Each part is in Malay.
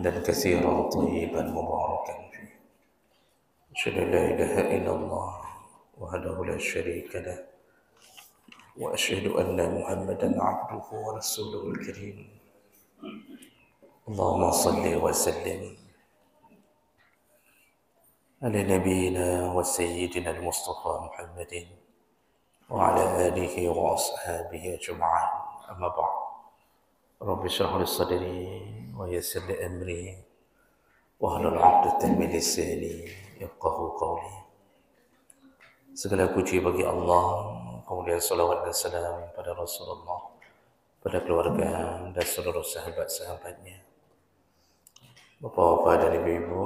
حمدا كثيرا طيبا مباركا فيه. أشهد أن لا إله إلا الله وحده لا شريك له وأشهد أن محمدا عبده ورسوله الكريم. اللهم صل وسلم على نبينا وسيدنا المصطفى محمد وعلى آله وأصحابه أجمعين. أما بعد، رب اشرح لي صدري ويسر لي أمري wahlul 'uqdatam min lisani yafqahu qawli. Segala puji bagi Allah, kemudian salawat dan salam pada Rasulullah, pada keluarga dan seluruh sahabat-sahabatnya. Bapak-bapak dan ibu-ibu,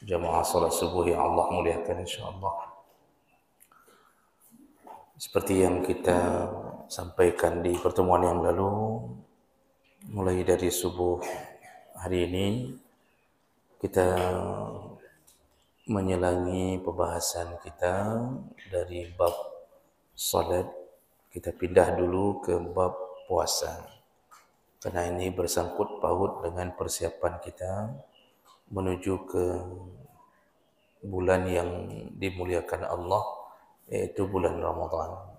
jamaah salat subuh yang Allah muliakan insyaAllah. Seperti yang kita sampaikan di pertemuan yang lalu, mulai dari subuh hari ini kita menyelangi pembahasan kita dari bab salat. Kita pindah dulu ke bab puasa, karena ini bersangkut paut dengan persiapan kita menuju ke bulan yang dimuliakan Allah, yaitu bulan Ramadan.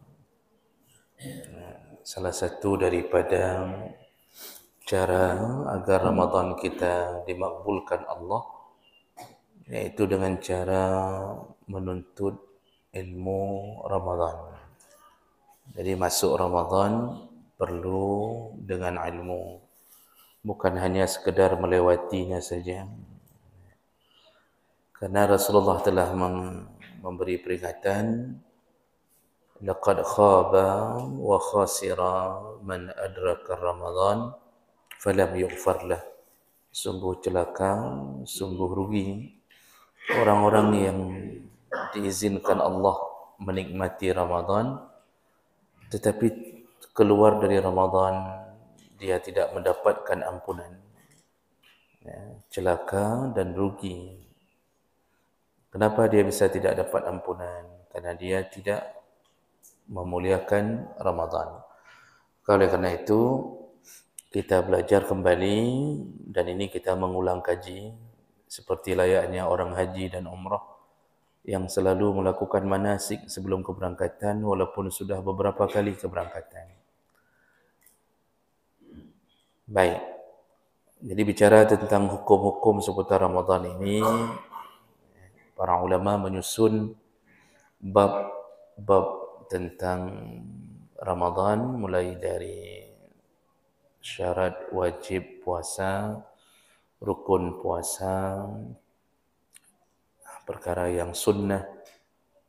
Salah satu daripada cara agar Ramadan kita dimakbulkan Allah, yaitu dengan cara menuntut ilmu Ramadan. Jadi masuk Ramadan perlu dengan ilmu, bukan hanya sekedar melewatinya saja. Karena Rasulullah telah memberi peringatan, laqad khaba wa khasira man adraka Ramadan falam yughfar lah. Sungguh celaka, sungguh rugi orang-orang yang diizinkan Allah menikmati Ramadan, tetapi keluar dari Ramadan dia tidak mendapatkan ampunan. Celaka dan rugi. Kenapa dia bisa tidak dapat ampunan? Karena dia tidak memuliakan Ramadan. Oleh karena itu, kita belajar kembali, dan ini kita mengulang kaji seperti layaknya orang haji dan umrah yang selalu melakukan manasik sebelum keberangkatan walaupun sudah beberapa kali keberangkatan. Baik, jadi bicara tentang hukum-hukum seputar Ramadan ini, para ulama menyusun bab-bab tentang Ramadan, mulai dari syarat wajib puasa, rukun puasa, perkara yang sunnah,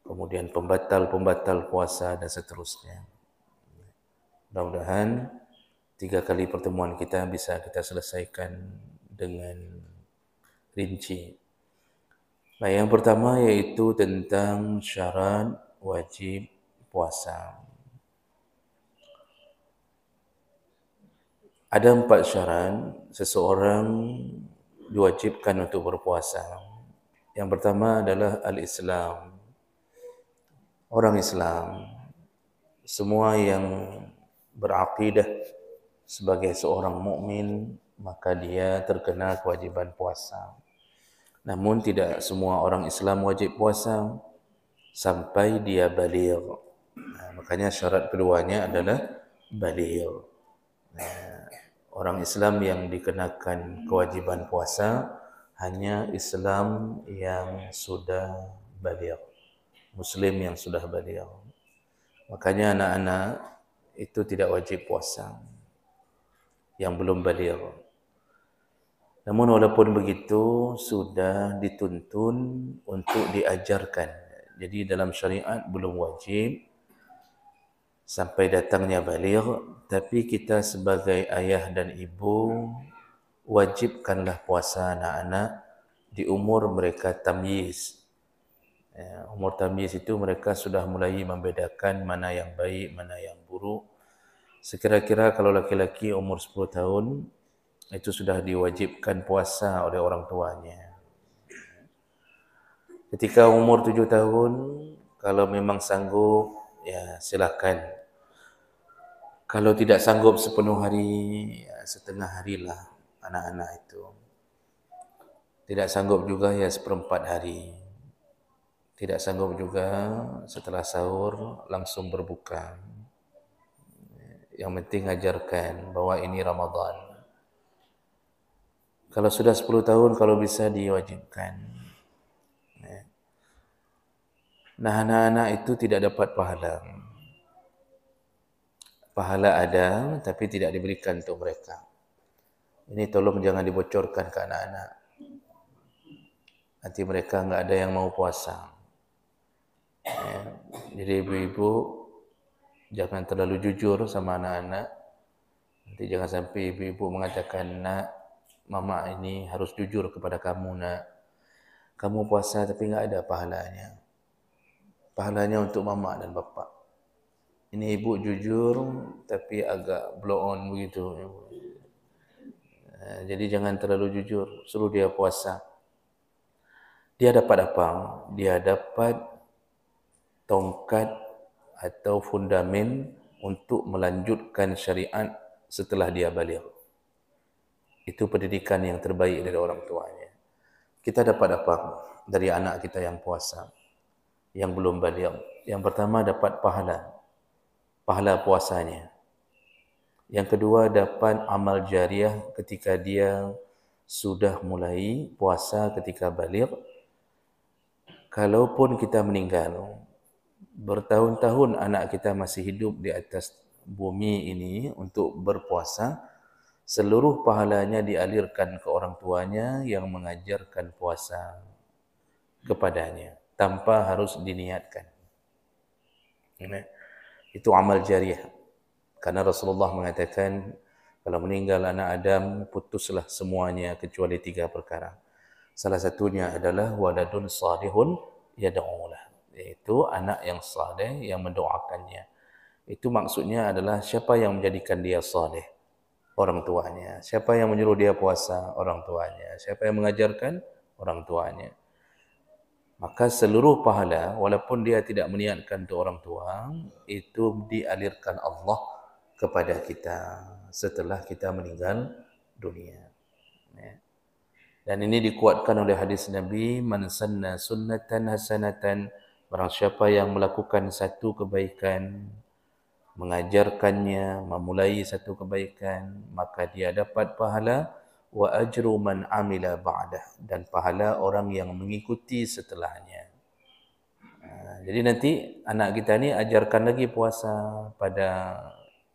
kemudian pembatal-pembatal puasa, dan seterusnya. Mudah-mudahan 3 kali pertemuan kita bisa kita selesaikan dengan rinci. Nah, yang pertama yaitu tentang syarat wajib puasa. Ada 4 syarat seseorang diwajibkan untuk berpuasa. Yang pertama adalah al-Islam. Orang Islam, semua yang berakidah sebagai seorang mukmin, maka dia terkena kewajiban puasa. Namun tidak semua orang Islam wajib puasa sampai dia baligh. Makanya syarat keduanya adalah baligh. Orang Islam yang dikenakan kewajiban puasa hanya Islam yang sudah baligh, Muslim yang sudah baligh. Makanya anak-anak itu tidak wajib puasa yang belum baligh. Namun walaupun begitu sudah dituntun untuk diajarkan. Jadi dalam syariat belum wajib sampai datangnya baligh, tapi kita sebagai ayah dan ibu wajibkanlah puasa anak-anak di umur mereka tamyiz. Umur tamyiz itu mereka sudah mulai membedakan mana yang baik, mana yang buruk. Sekira-kira kalau laki-laki umur 10 tahun itu sudah diwajibkan puasa oleh orang tuanya. Ketika umur 7 tahun, kalau memang sanggup, ya silakan. Kalau tidak sanggup sepenuh hari, ya setengah harilah. anak-anak itu. Tidak sanggup juga ya seperempat hari. Tidak sanggup juga setelah sahur langsung berbuka. Yang penting ajarkan bahwa ini Ramadan. Kalau sudah 10 tahun, kalau bisa diwajibkan. Nah, anak-anak itu tidak dapat pahala. Pahala ada, tapi tidak diberikan untuk mereka. Ini tolong jangan dibocorkan ke anak-anak. Nanti mereka enggak ada yang mau puasa. Jadi ibu-ibu jangan terlalu jujur sama anak-anak. Nanti jangan sampai ibu-ibu mengatakan, nak, mama ini harus jujur kepada kamu, nak. Kamu puasa tapi enggak ada pahalanya. Pahalanya untuk mama dan bapa. Ini ibu jujur tapi agak blow on begitu. Jadi jangan terlalu jujur, suruh dia puasa. Dia dapat apa? Dia dapat tongkat atau fundamen untuk melanjutkan syariat setelah dia balik. Itu pendidikan yang terbaik dari orang tuanya. Kita dapat apa dari anak kita yang puasa, yang belum balik? Yang pertama dapat pahala puasanya. Yang kedua dapat amal jariah ketika dia sudah mulai puasa ketika balik. Kalaupun kita meninggal, bertahun-tahun anak kita masih hidup di atas bumi ini untuk berpuasa, seluruh pahalanya dialirkan ke orang tuanya yang mengajarkan puasa kepadanya tanpa harus diniatkan. Itu amal jariah. Karena Rasulullah mengatakan kalau meninggal anak Adam putuslah semuanya kecuali 3 perkara. Salah satunya adalah waladun salihun yad'ulah, yaitu anak yang saleh yang mendoakannya. Itu maksudnya adalah siapa yang menjadikan dia saleh? Orang tuanya. Siapa yang menyuruh dia puasa? Orang tuanya. Siapa yang mengajarkan? Orang tuanya. Maka seluruh pahala, walaupun dia tidak meniatkan untuk orang tua, itu dialirkan Allah kepada kita setelah kita meninggal dunia. Dan ini dikuatkan oleh hadis Nabi, man sanna sunnatan hasanatan, barang siapa yang melakukan satu kebaikan, mengajarkannya, memulai satu kebaikan, maka dia dapat pahala wa ajru man amila ba'dah, dan pahala orang yang mengikuti setelahnya. Jadi nanti anak kita ni ajarkan lagi puasa pada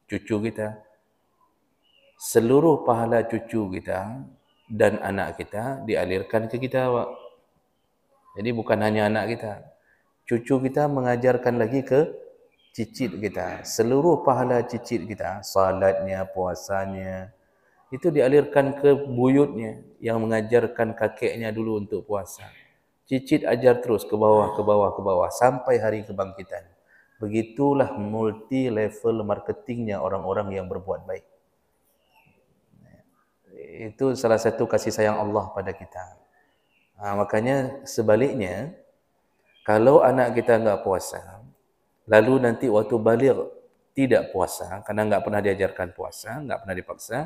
cucu kita. Seluruh pahala cucu kita dan anak kita dialirkan ke kita. Jadi bukan hanya anak kita. Cucu kita mengajarkan lagi ke cicit kita. Seluruh pahala cicit kita, salatnya, puasanya, itu dialirkan ke buyutnya yang mengajarkan kakeknya dulu untuk puasa. Cicit ajar terus ke bawah, ke bawah, ke bawah sampai hari kebangkitan. Begitulah multi level marketingnya orang-orang yang berbuat baik. Itu salah satu kasih sayang Allah pada kita. Makanya sebaliknya, kalau anak kita enggak puasa, lalu nanti waktu balik tidak puasa, karena enggak pernah diajarkan puasa, enggak pernah dipaksa,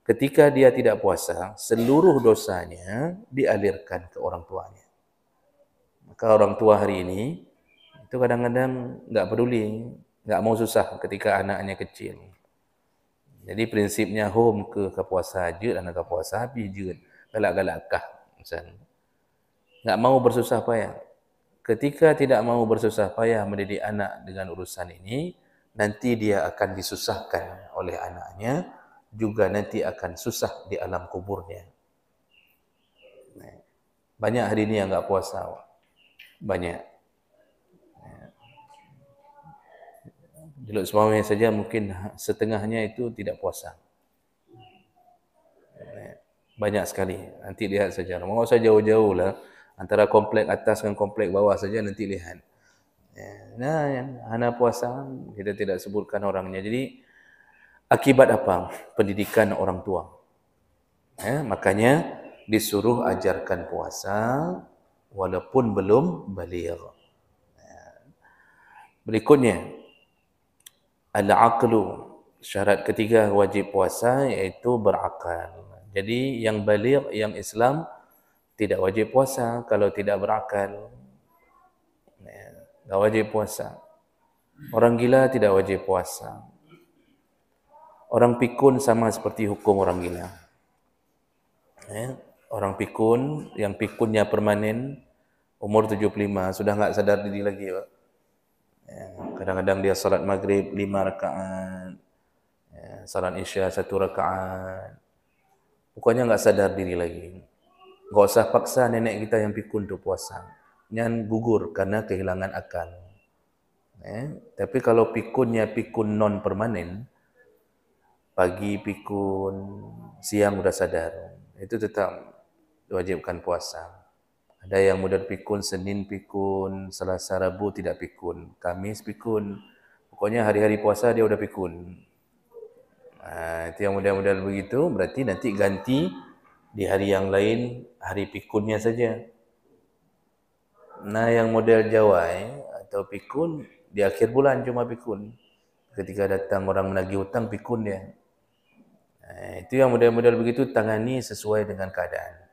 ketika dia tidak puasa, seluruh dosanya dialirkan ke orang tuanya. Maka orang tua hari ini, itu kadang-kadang enggak peduli, enggak mau susah ketika anaknya kecil. Jadi prinsipnya home ke puasa je, anak ke puasa habis je. Galak-galakkah misalnya. Enggak mau bersusah payah. Ketika tidak mau bersusah payah mendidik anak dengan urusan ini, nanti dia akan disusahkan oleh anaknya, juga nanti akan susah di alam kuburnya. Banyak hari ini yang enggak puasa. Banyak. Juluk semawai saja mungkin setengahnya itu tidak puasa. Banyak sekali. Nanti lihat saja. Mau usah jauh-jauh lah. Antara komplek atas dengan komplek bawah saja nanti lihat. Nah, anak puasa kita tidak sebutkan orangnya. Jadi akibat apa? Pendidikan orang tua. Makanya disuruh ajarkan puasa walaupun belum baligh. Berikutnya, al-aqlu, syarat ketiga wajib puasa iaitu berakal. Jadi yang baligh, yang Islam tidak wajib puasa kalau tidak berakal. Tak wajib puasa. Orang gila tidak wajib puasa. Orang pikun sama seperti hukum orang gila. Orang pikun, yang pikunnya permanen, umur 75, sudah enggak sadar diri lagi, Pak. Kadang-kadang dia salat maghrib 5 rakaat, salat isya 1 rakaat. Pokoknya enggak sadar diri lagi. Enggak usah paksa nenek kita yang pikun tu puasa. Nyan gugur karena kehilangan akal. Tapi kalau pikunnya pikun non permanen, pagi pikun, siang sudah sadar, itu tetap diwajibkan puasa. Ada yang model pikun, Senin pikun, Selasa, Rabu tidak pikun, Kamis pikun. Pokoknya hari-hari puasa dia sudah pikun. Itu yang model-model begitu, berarti nanti ganti di hari yang lain, hari pikunnya saja. Nah, yang model jawai atau pikun, di akhir bulan cuma pikun. Ketika datang orang menagih hutang, pikun dia. Itu yang model-model begitu, tangani sesuai dengan keadaan.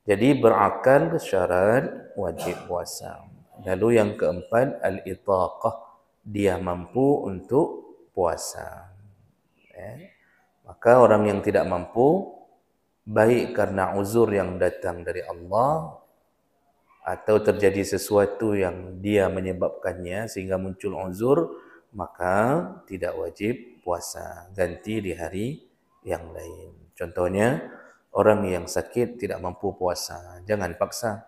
Jadi berakal syarat wajib puasa. Lalu yang keempat, al-itaqah. Dia mampu untuk puasa. Maka orang yang tidak mampu, baik karena uzur yang datang dari Allah, atau terjadi sesuatu yang dia menyebabkannya sehingga muncul uzur, maka tidak wajib puasa. Ganti di hari yang lain. Contohnya, orang yang sakit tidak mampu puasa, jangan paksa.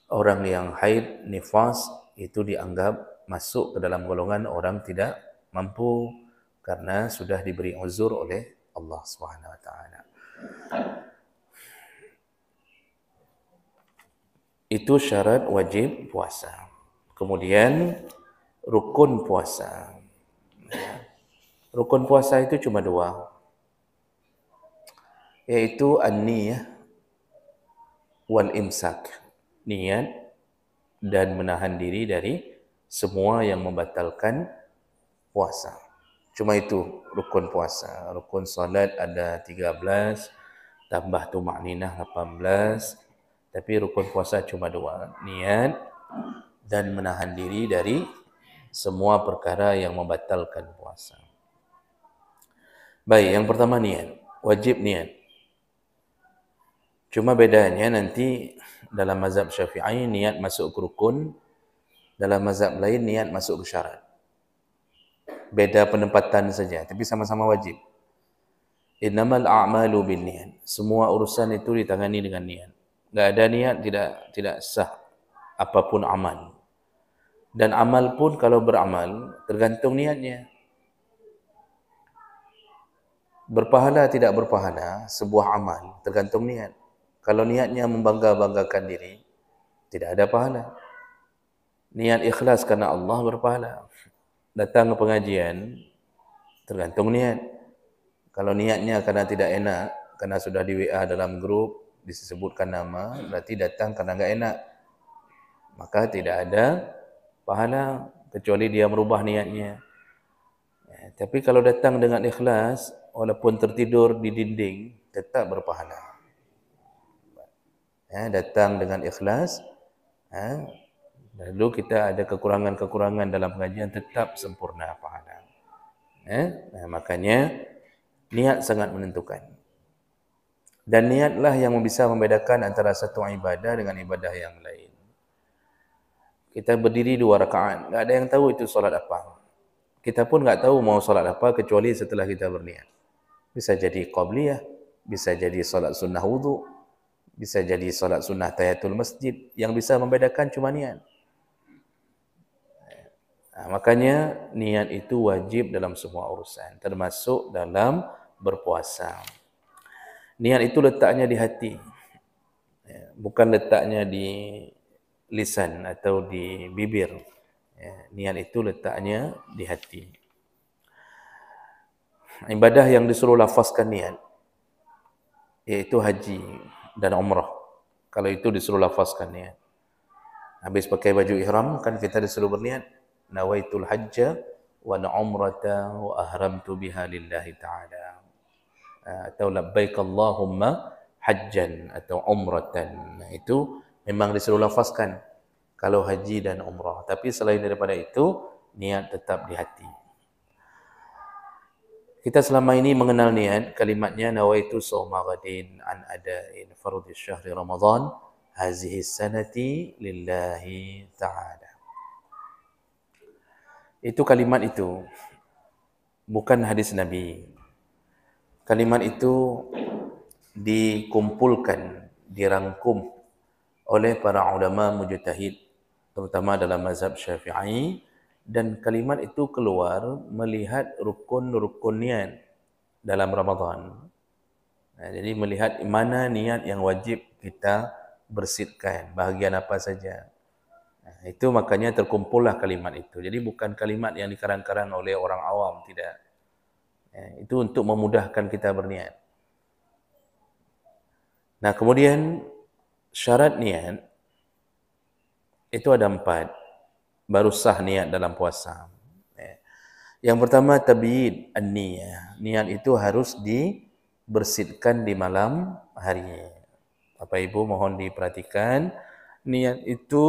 Orang yang haid, nifas, itu dianggap masuk ke dalam golongan orang tidak mampu karena sudah diberi uzur oleh Allah Subhanahu wa taala. Itu syarat wajib puasa. Kemudian rukun puasa. Rukun puasa itu cuma 2, yaitu an-niyah wal imsak. Niat dan menahan diri dari semua yang membatalkan puasa. Cuma itu rukun puasa. Rukun salat ada 13, tambah tumakninah 18. Tapi rukun puasa cuma 2. Niat dan menahan diri dari semua perkara yang membatalkan puasa. Baik, yang pertama niat. Wajib niat. Cuma bedanya nanti dalam mazhab Syafi'i niat masuk ke rukun, dalam mazhab lain niat masuk ke syarat. Beda penempatan saja, tapi sama-sama wajib. Innamal a'malu binniyat. Semua urusan itu ditangani dengan niat. Enggak ada niat tidak sah apapun amal. Dan amal pun kalau beramal tergantung niatnya. Berpahala tidak berpahala sebuah amal tergantung niat. Kalau niatnya membangga-banggakan diri, tidak ada pahala. Niat ikhlas karena Allah berpahala. Datang ke pengajian tergantung niat. Kalau niatnya karena tidak enak, karena sudah di WA dalam grup disebutkan nama, berarti datang karena enggak enak. Maka tidak ada pahala kecuali dia merubah niatnya. Tapi kalau datang dengan ikhlas, walaupun tertidur di dinding, tetap berpahala. Datang dengan ikhlas, lalu kita ada kekurangan-kekurangan dalam pengajian, tetap sempurna pahala. Makanya niat sangat menentukan. Dan niatlah yang bisa membedakan antara satu ibadah dengan ibadah yang lain. Kita berdiri 2 rakaat, enggak ada yang tahu itu solat apa. Kita pun enggak tahu mau solat apa kecuali setelah kita berniat. Bisa jadi qabliyah, bisa jadi solat sunnah wudu, bisa jadi solat sunnah tahiyatul masjid. Yang bisa membedakan cuma niat. Makanya niat itu wajib dalam semua urusan, termasuk dalam berpuasa. Niat itu letaknya di hati, bukan letaknya di lisan atau di bibir. Niat itu letaknya di hati. Ibadah yang disuruh lafazkan niat, iaitu haji dan umrah. Kalau itu disuruh lafazkan niat. Habis pakai baju ihram, kan kita disuruh berniat, nawaitul hajja wa umrata wa ahramtu biha lillahi ta'ala. atau labbaik Allahumma hajjan atau umratan. Itu memang disuruh lafazkan kalau haji dan umrah. Tapi selain daripada itu, niat tetap di hati. Kita selama ini mengenal niat, kalimatnya nawaitu shauma ghadin an ada'in fardhi syahri Ramadan hazihi sanati lillahi ta'ala. Itu kalimat itu, bukan hadis Nabi. Kalimat itu dikumpulkan, dirangkum oleh para ulama mujtahid, terutama dalam mazhab Syafi'i, dan kalimat itu keluar melihat rukun-rukun niat dalam Ramadan. Jadi melihat mana niat yang wajib kita bersihkan, bahagian apa saja. Itu makanya terkumpullah kalimat itu. Jadi bukan kalimat yang dikarang-karang oleh orang awam, tidak. Itu untuk memudahkan kita berniat. Nah, kemudian syarat niat itu ada 4. Baru sah niat dalam puasa. Yang pertama tabyid an-niyah. Niat itu harus dibersihkan di malam hari. Bapak Ibu mohon diperhatikan, niat itu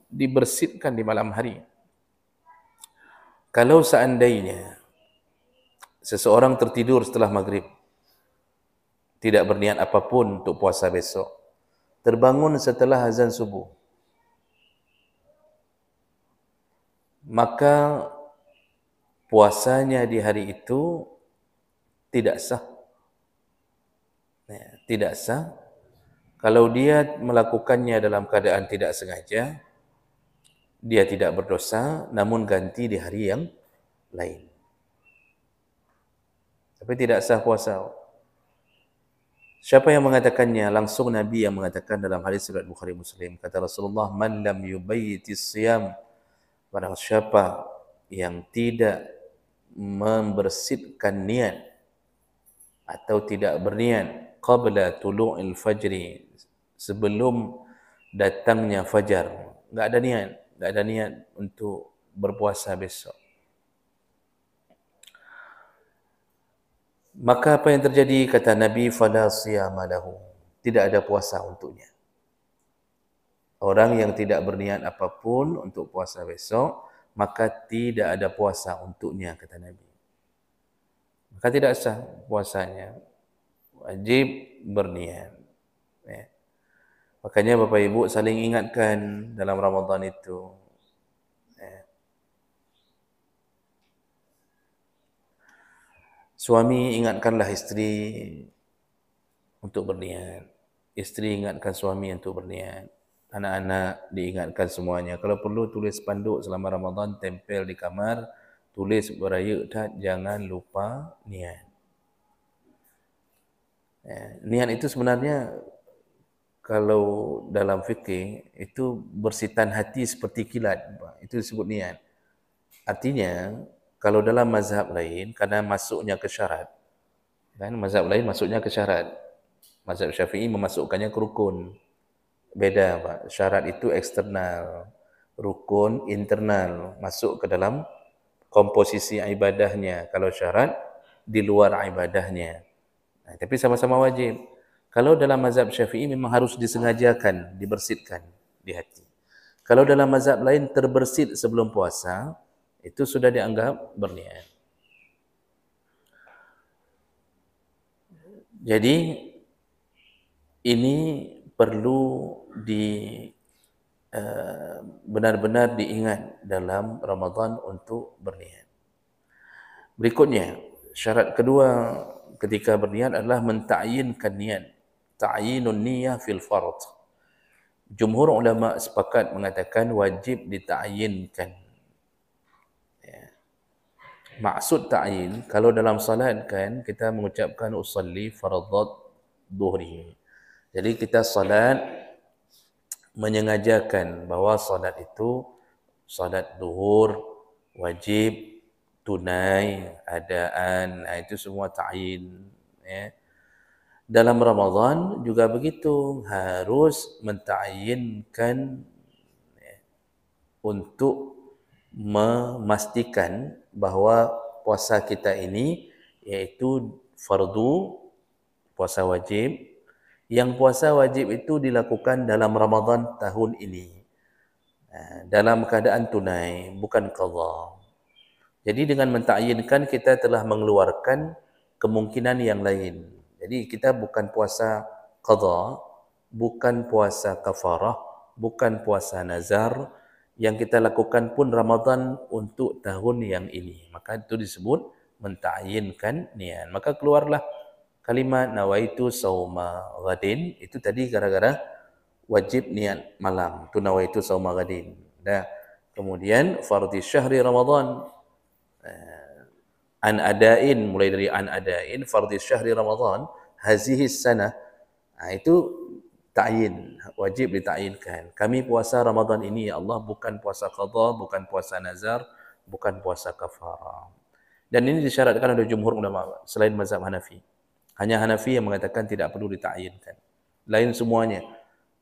dibersihkan di malam hari. Kalau seandainya seseorang tertidur setelah maghrib, tidak berniat apapun untuk puasa besok, terbangun setelah azan subuh, maka puasanya di hari itu tidak sah. Tidak sah. Kalau dia melakukannya dalam keadaan tidak sengaja, dia tidak berdosa, namun ganti di hari yang lain. Tapi tidak sah puasa. Siapa yang mengatakannya? Langsung Nabi yang mengatakan dalam hadis riwayat Bukhari Muslim. Kata Rasulullah, "Man lam yubayyitis siyam." Barang siapa yang tidak membersihkan niat atau tidak berniat qabla tulu'il fajri, sebelum datangnya fajar, enggak ada niat untuk berpuasa besok, maka apa yang terjadi? Kata Nabi, fala siyama lahu, tidak ada puasa untuknya. Orang yang tidak berniat apapun untuk puasa besok, maka tidak ada puasa untuknya, kata Nabi. Maka tidak sah puasanya. Wajib berniat. Makanya Bapak Ibu saling ingatkan dalam Ramadan itu. Suami ingatkanlah istri untuk berniat. Istri ingatkan suami untuk berniat. Anak-anak diingatkan semuanya. Kalau perlu tulis spanduk selama Ramadan, tempel di kamar, tulis beraya tak, jangan lupa niat. Niat itu sebenarnya kalau dalam fikih itu bersitan hati seperti kilat, itu disebut niat. Artinya kalau dalam mazhab lain, karena masuknya ke syarat, kan mazhab lain masuknya ke syarat. Mazhab Syafi'i memasukkannya ke rukun. Beda, Pak. Syarat itu eksternal, rukun internal, masuk ke dalam komposisi ibadahnya. Kalau syarat di luar ibadahnya. Nah, tapi sama-sama wajib. Kalau dalam mazhab Syafi'i memang harus disengajakan, dibersihkan di hati. Kalau dalam mazhab lain terbersit sebelum puasa, itu sudah dianggap berniat. Jadi ini perlu benar-benar diingat dalam Ramadan untuk berniat. Berikutnya, syarat kedua ketika berniat adalah menta'yinkan niat. Ta'yinun niyah fil fard. Jumhur ulama sepakat mengatakan wajib dita'yinkan. Maksud ta'yin, kalau dalam salat kan kita mengucapkan usalli fardhat dhuhri. Jadi kita salat menyengajakan bahawa salat itu salat zuhur wajib, tunai, adaan, itu semua ta'yin, ya. Dalam Ramadan juga begitu, harus menta'yinkan, ya, untuk memastikan bahawa puasa kita ini iaitu fardu, puasa wajib. Yang puasa wajib itu dilakukan dalam Ramadan tahun ini. Dalam keadaan tunai, bukan qadha. Jadi dengan mentakyinkan kita telah mengeluarkan kemungkinan yang lain. Jadi kita bukan puasa qadha, bukan puasa kafarah, bukan puasa nazar. Yang kita lakukan pun Ramadan untuk tahun yang ini. Maka itu disebut mentakyinkan niat. Maka keluarlah kalimat nawaitu sauma ghadin. Itu tadi gara-gara wajib niat malam. Itu nawaitu sauma ghadin. Dah. Kemudian fardhi syahri Ramadan. An adain, mulai dari an adain fardhi syahri Ramadan hazihi sanah. Itu ta'yin, wajib dita'yinkan. Kami puasa Ramadan ini ya Allah, bukan puasa qadha, bukan puasa nazar, bukan puasa kafarah. Dan ini disyaratkan oleh jumhur ulama selain mazhab Hanafi. Hanya Hanafi yang mengatakan tidak perlu dita'yinkan. Lain semuanya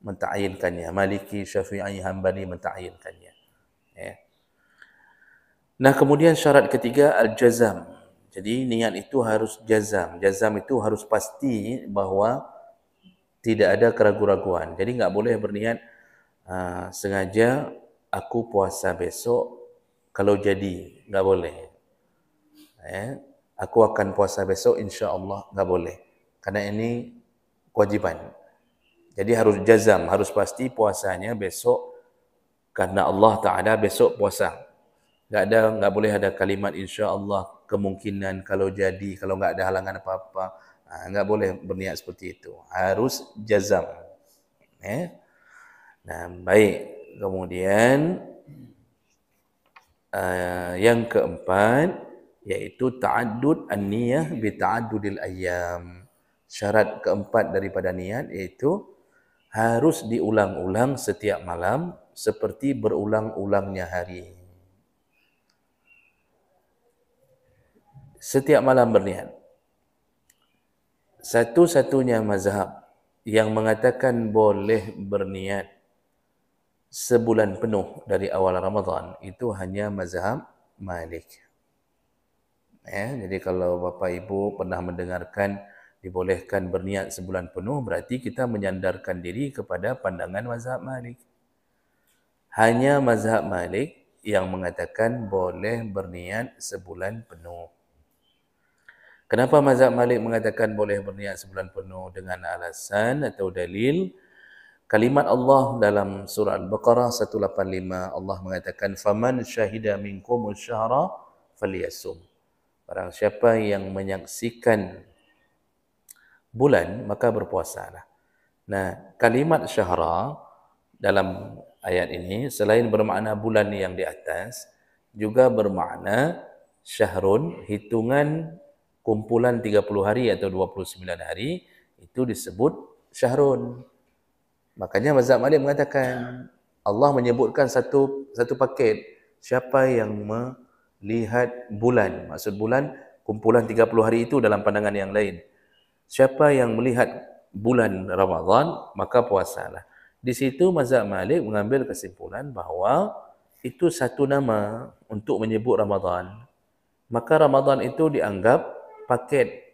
menta'yinkannya. Maliki, Syafi'i, Hanbali menta'yinkannya. Ya. Nah, kemudian syarat ketiga al-jazam. Jadi niat itu harus jazam. Jazam itu harus pasti bahawa tidak ada keraguan-raguan. Jadi enggak boleh berniat sengaja aku puasa besok kalau jadi, enggak boleh. Aku akan puasa besok insya-Allah, enggak boleh. Karena ini kewajiban. Jadi harus jazam, harus pasti puasanya besok karena Allah Taala besok puasa. Enggak boleh ada kalimat insya-Allah, kemungkinan, kalau jadi, kalau enggak ada halangan apa-apa. Enggak boleh berniat seperti itu. Harus jazam. Nah, baik. Kemudian yang keempat yaitu ta'addud an-niyah bi ta'addudil ayyam. Syarat keempat daripada niat yaitu harus diulang-ulang setiap malam seperti berulang-ulangnya hari. Setiap malam berniat. Satu-satunya mazhab yang mengatakan boleh berniat sebulan penuh dari awal Ramadan itu hanya mazhab Malik. Jadi kalau Bapak Ibu pernah mendengarkan dibolehkan berniat sebulan penuh, berarti kita menyandarkan diri kepada pandangan mazhab Malik. Hanya mazhab Malik yang mengatakan boleh berniat sebulan penuh. Kenapa mazhab Malik mengatakan boleh berniat sebulan penuh? Dengan alasan atau dalil kalimat Allah dalam surah Al-Baqarah 185, Allah mengatakan faman syahida minkum syahra falyasum. Barang siapa yang menyaksikan bulan maka berpuasalah. Nah, kalimat syahra dalam ayat ini selain bermakna bulan yang di atas juga bermakna syahrun, hitungan kumpulan 30 hari atau 29 hari itu disebut syahrun. Makanya mazhab Malik mengatakan Allah menyebutkan satu paket. Siapa yang melihat bulan, maksud bulan kumpulan 30 hari itu dalam pandangan yang lain. Siapa yang melihat bulan Ramadan maka puasalah. Di situ mazhab Malik mengambil kesimpulan bahawa itu satu nama untuk menyebut Ramadan. Maka Ramadan itu dianggap paket,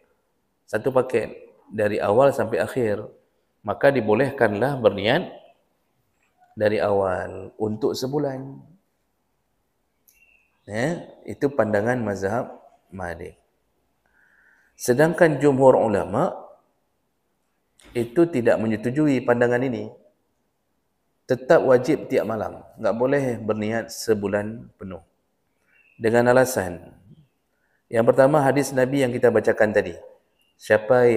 satu paket dari awal sampai akhir. Maka dibolehkanlah berniat dari awal untuk sebulan. Itu pandangan mazhab Malik. Sedangkan jumhur ulama itu tidak menyetujui pandangan ini. Tetap wajib tiap malam, enggak boleh berniat sebulan penuh. Dengan alasan yang pertama hadis Nabi yang kita bacakan tadi. Siapa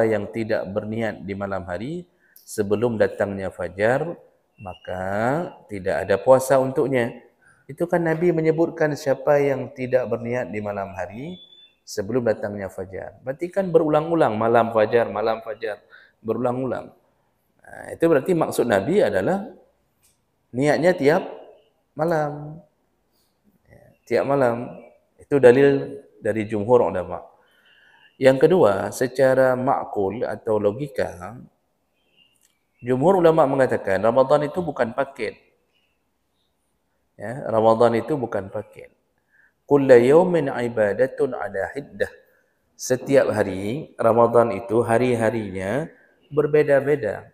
yang tidak berniat di malam hari sebelum datangnya fajar, maka tidak ada puasa untuknya. Itu kan Nabi menyebutkan siapa yang tidak berniat di malam hari sebelum datangnya fajar. Berarti kan berulang-ulang malam fajar, berulang-ulang. Itu berarti maksud Nabi adalah niatnya tiap malam. Tiap malam. Itu dalil dari jumhur ulama. Yang kedua, secara ma'qul atau logika, jumhur ulama mengatakan Ramadan itu bukan paket. Ramadan itu bukan paket. Kullu yawmin ibadatun ala hiddah. setiap hari Ramadan itu hari-harinya berbeda-beda.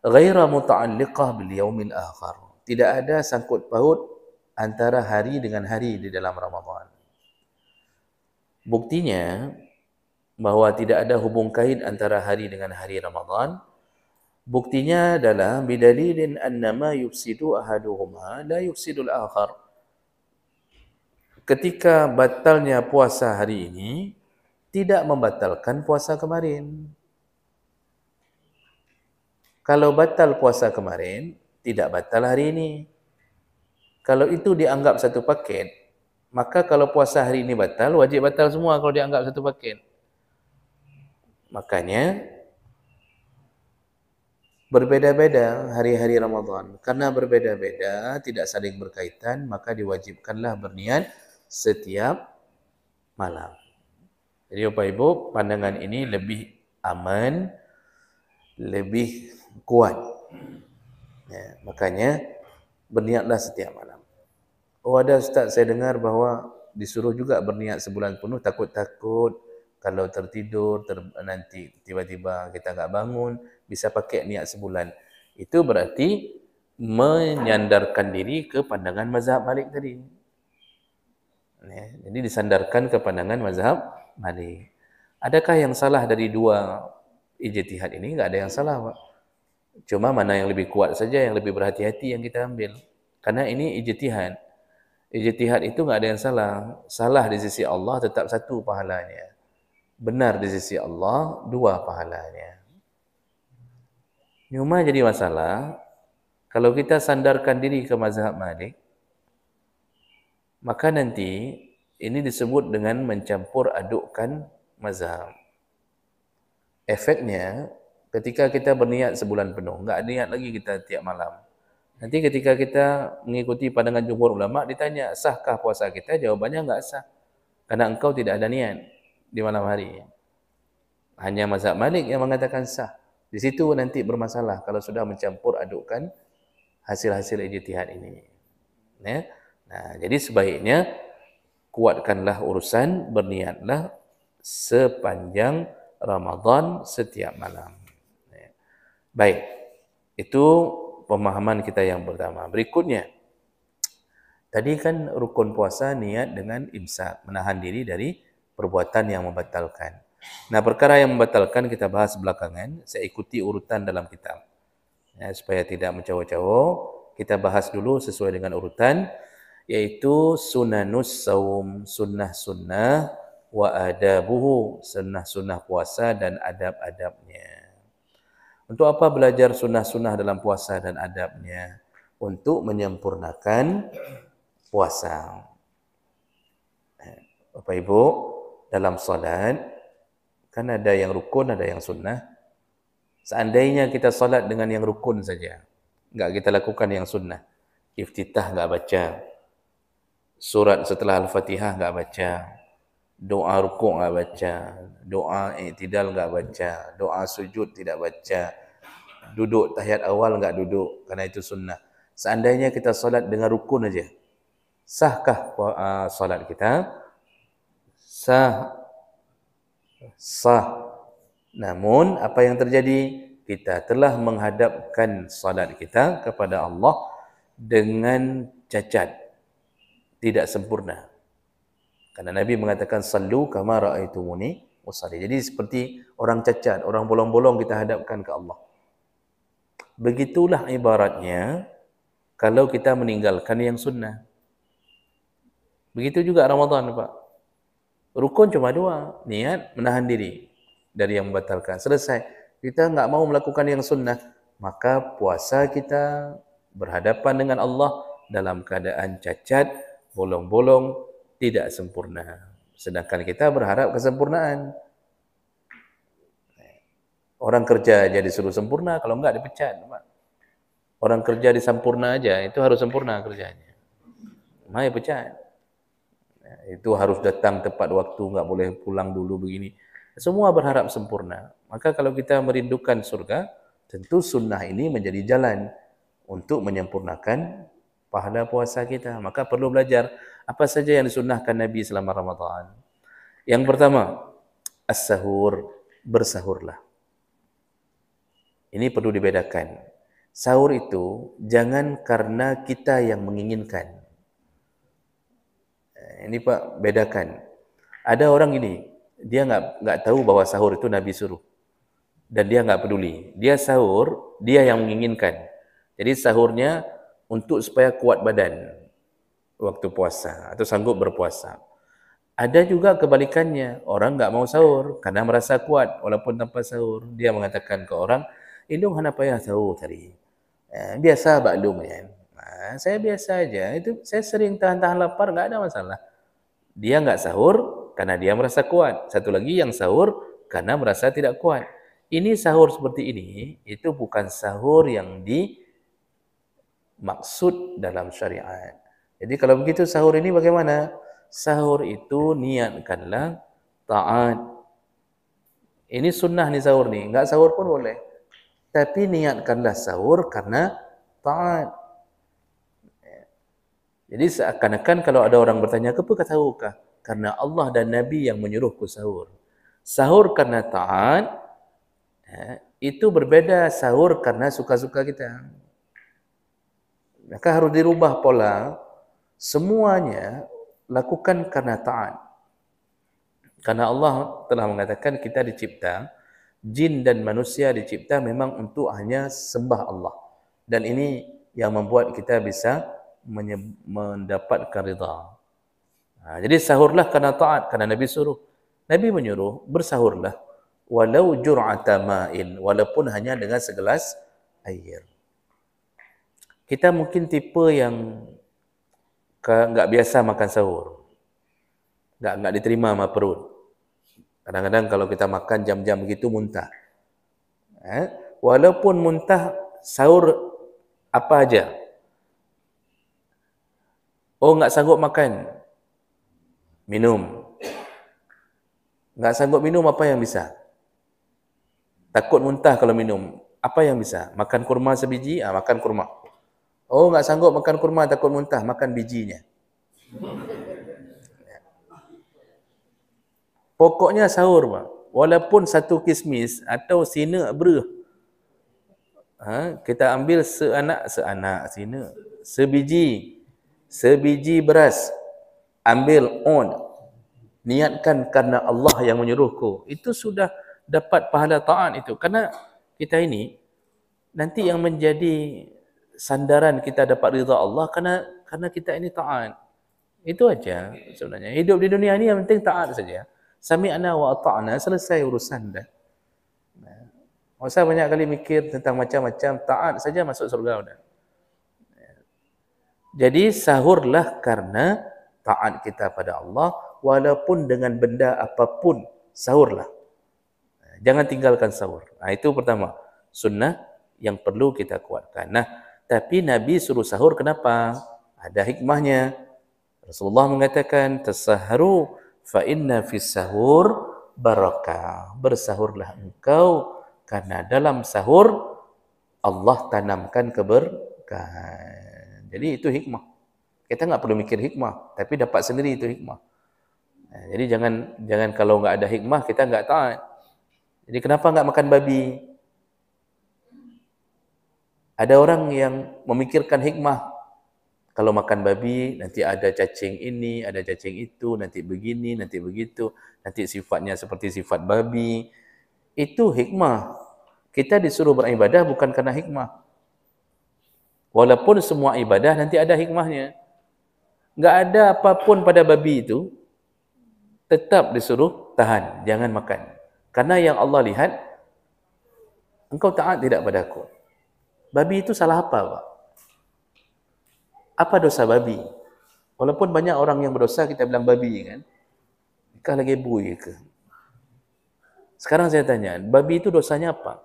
Ghaira muta'alliqah bil yaumil akhar. Tidak ada sangkut paut antara hari dengan hari di dalam Ramadan. Buktinya bahawa tidak ada hubung kait antara hari dengan hari Ramadan. Buktinya adalah bidalilin annama yufsidu ahaduhuma la yufsidul akhar. Ketika batalnya puasa hari ini tidak membatalkan puasa kemarin. Kalau batal puasa kemarin, tidak batal hari ini. Kalau itu dianggap satu paket, maka kalau puasa hari ini batal, wajib batal semua kalau dianggap satu paket. Makanya berbeda-beda hari-hari Ramadan. Karena berbeda-beda, tidak saling berkaitan, maka diwajibkanlah berniat setiap malam. Jadi Bapak Ibu, pandangan ini lebih aman, lebih kuat. Ya, makanya berniatlah setiap malam. Oh, ada Ustaz, saya dengar bahawa disuruh juga berniat sebulan penuh, takut-takut kalau tertidur nanti tiba-tiba kita tak bangun, bisa pakai niat sebulan. Itu berarti menyandarkan diri ke pandangan mazhab Malik tadi. Ya, jadi disandarkan ke pandangan mazhab Malik. Adakah yang salah dari dua ijtihad ini? Enggak ada yang salah, Pak. Cuma mana yang lebih kuat saja, yang lebih berhati-hati yang kita ambil. Karena ini ijtihad. Ijtihad itu enggak ada yang salah. Salah di sisi Allah tetap satu pahalanya. Benar di sisi Allah dua pahalanya. Cuma jadi masalah, kalau kita sandarkan diri ke mazhab Malik, maka nanti ini disebut dengan mencampur adukkan mazhab. Efeknya, ketika kita berniat sebulan penuh, enggak niat lagi kita tiap malam. Nanti ketika kita mengikuti pandangan jumhur ulama, ditanya, sahkah puasa kita? Jawabannya enggak sah. Karena engkau tidak ada niat di malam hari. Hanya mazhab Malik yang mengatakan sah. Di situ nanti bermasalah kalau sudah mencampur adukkan hasil-hasil ijtihad ini. Ya? Nah, jadi sebaiknya kuatkanlah urusan, berniatlah sepanjang Ramadan setiap malam. Baik, itu pemahaman kita yang pertama. Berikutnya, tadi kan rukun puasa niat dengan imsak, menahan diri dari perbuatan yang membatalkan. Nah, perkara yang membatalkan kita bahas belakangan, saya ikuti urutan dalam kitab. Ya, supaya tidak mencawo-cawo, kita bahas dulu sesuai dengan urutan, yaitu sunanus saum, sunnah-sunnah, wa adabuhu, sunnah-sunnah puasa dan adab-adabnya. Untuk apa belajar sunnah-sunnah dalam puasa dan adabnya? Untuk menyempurnakan puasa. Bapak Ibu, dalam salat, kan ada yang rukun, ada yang sunnah. Seandainya kita salat dengan yang rukun saja, enggak kita lakukan yang sunnah. Iftitah enggak baca. Surat setelah Al-Fatihah enggak baca. Doa rukuk enggak baca, doa i'tidal enggak baca, doa sujud tidak baca, duduk tahiyat awal enggak duduk, karena itu sunnah. Seandainya kita solat dengan rukun aja, sahkah solat kita? Sah. Namun apa yang terjadi? Kita telah menghadapkan solat kita kepada Allah dengan cacat, tidak sempurna. Karena Nabi mengatakan sallu kama ra'aitumuni usalli. Jadi seperti orang cacat, orang bolong-bolong kita hadapkan ke Allah. Begitulah ibaratnya kalau kita meninggalkan yang sunnah. Begitu juga Ramadan, Pak. Rukun cuma dua, niat menahan diri dari yang membatalkan. Selesai. Kita enggak mau melakukan yang sunnah, maka puasa kita berhadapan dengan Allah dalam keadaan cacat, bolong-bolong, tidak sempurna. Sedangkan kita berharap kesempurnaan. Orang kerja aja disuruh sempurna, kalau enggak dipecat. Orang kerja disempurna aja, itu harus sempurna kerjanya. Mai pecat. Itu harus datang tepat waktu, enggak boleh pulang dulu begini. Semua berharap sempurna. Maka kalau kita merindukan surga, tentu sunnah ini menjadi jalan untuk menyempurnakan pahala puasa kita. Maka perlu belajar apa saja yang disunnahkan Nabi selama Ramadan. Yang pertama, as-sahur, bersahurlah. Ini perlu dibedakan. Sahur itu jangan karena kita yang menginginkan. Ini Pak, bedakan. Ada orang ini, dia nggak tahu bahwa sahur itu Nabi suruh. Dan dia nggak peduli. Dia sahur, dia yang menginginkan. Jadi sahurnya untuk supaya kuat badan waktu puasa atau sanggup berpuasa. Ada juga kebalikannya, orang nggak mau sahur karena merasa kuat walaupun tanpa sahur. Dia mengatakan ke orang, "Indung hana payah sahur tadi. Biasa baklum kan. Saya biasa aja. Itu saya sering tahan-tahan lapar, nggak ada masalah." Dia nggak sahur karena dia merasa kuat. Satu lagi yang sahur karena merasa tidak kuat. Ini sahur seperti ini, itu bukan sahur yang dimaksud dalam syariat. Jadi kalau begitu sahur ini bagaimana? Sahur itu niatkanlah taat. Ini sunnah nih sahur nih. Enggak sahur pun boleh. Tapi niatkanlah sahur karena taat. Jadi seakan-akan kalau ada orang bertanya, "Kenapa kau sahurkah?" Karena Allah dan Nabi yang menyuruhku sahur. Sahur karena taat, itu berbeda sahur karena suka-suka kita. Maka harus dirubah pola. Semuanya lakukan karena taat. Karena Allah telah mengatakan kita dicipta, jin dan manusia dicipta memang untuk hanya sembah Allah. Dan ini yang membuat kita bisa mendapatkan ridha. Jadi sahurlah karena taat, karena Nabi suruh. Nabi menyuruh bersahurlah walau jur'ata ma'in, walaupun hanya dengan segelas air. Kita mungkin tipe yang enggak biasa makan sahur. Enggak diterima sama perut. Kadang-kadang kalau kita makan jam-jam begitu muntah. Walaupun muntah, sahur apa aja. Oh, enggak sanggup makan, minum. Enggak sanggup minum, apa yang bisa? Takut muntah kalau minum, apa yang bisa? Makan kurma sebiji, makan kurma. Oh, enggak sanggup makan kurma, takut muntah, makan bijinya. Pokoknya sahur, Pak. Walaupun satu kismis atau sina beruh. Kita ambil seanak sina, sebiji beras, ambil niatkan karena Allah yang menyuruhku. Itu sudah dapat pahala taat itu. Karena kita ini nanti yang menjadi sandaran kita dapat ridha Allah karena kita ini taat. Itu aja sebenarnya. Hidup di dunia ini yang penting taat saja. Sami'na wa ata'na, selesai urusan dah. Tak usah banyak kali mikir tentang macam-macam, taat saja masuk surga dah. Jadi sahurlah karena taat kita pada Allah, walaupun dengan benda apapun, sahurlah. Jangan tinggalkan sahur. Itu pertama, sunnah yang perlu kita kuatkan. Tapi Nabi suruh sahur kenapa? Ada hikmahnya. Rasulullah mengatakan, "Tasahharu fa inna fis sahur barakah." Bersahurlah engkau karena dalam sahur Allah tanamkan keberkahan. Jadi itu hikmah. Kita enggak perlu mikir hikmah, tapi dapat sendiri itu hikmah. Jadi jangan kalau enggak ada hikmah kita enggak taat. Jadi kenapa enggak makan babi? Ada orang yang memikirkan hikmah. Kalau makan babi, nanti ada cacing ini, ada cacing itu, nanti begini, nanti begitu, nanti sifatnya seperti sifat babi. Itu hikmah. Kita disuruh beribadah bukan karena hikmah. Walaupun semua ibadah nanti ada hikmahnya. Enggak ada apapun pada babi itu, tetap disuruh tahan, jangan makan. Karena yang Allah lihat, engkau taat tidak padaku. Babi itu salah apa, Pak? Apa dosa babi? Walaupun banyak orang yang berdosa, kita bilang babi kan. Kah lagi bui ke? Sekarang saya tanya, babi itu dosanya apa?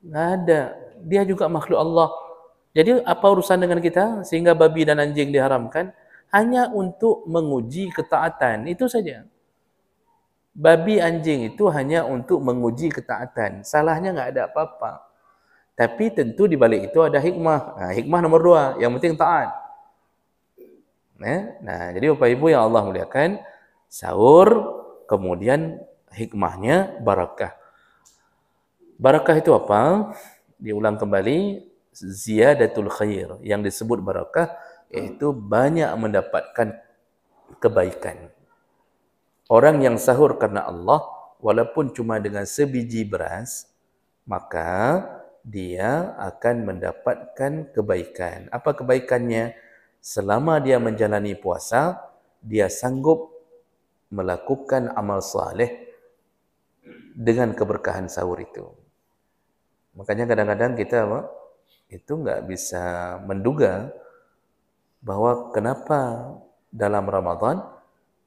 Nggak ada. Dia juga makhluk Allah. Jadi apa urusan dengan kita sehingga babi dan anjing diharamkan? Hanya untuk menguji ketaatan, itu saja. Babi anjing itu hanya untuk menguji ketaatan. Salahnya nggak ada apa-apa. Tapi tentu di balik itu ada hikmah. Hikmah nomor 2, yang penting taat. Jadi Bapak Ibu yang Allah muliakan, sahur, kemudian hikmahnya barakah. Barakah itu apa? Diulang kembali, ziyadatul khair. Yang disebut barakah iaitu banyak mendapatkan kebaikan. Orang yang sahur karena Allah, walaupun cuma dengan sebiji beras, maka dia akan mendapatkan kebaikan. Apa kebaikannya? Selama dia menjalani puasa, dia sanggup melakukan amal saleh dengan keberkahan sahur itu. Makanya kadang-kadang kita itu nggak bisa menduga bahwa kenapa dalam Ramadan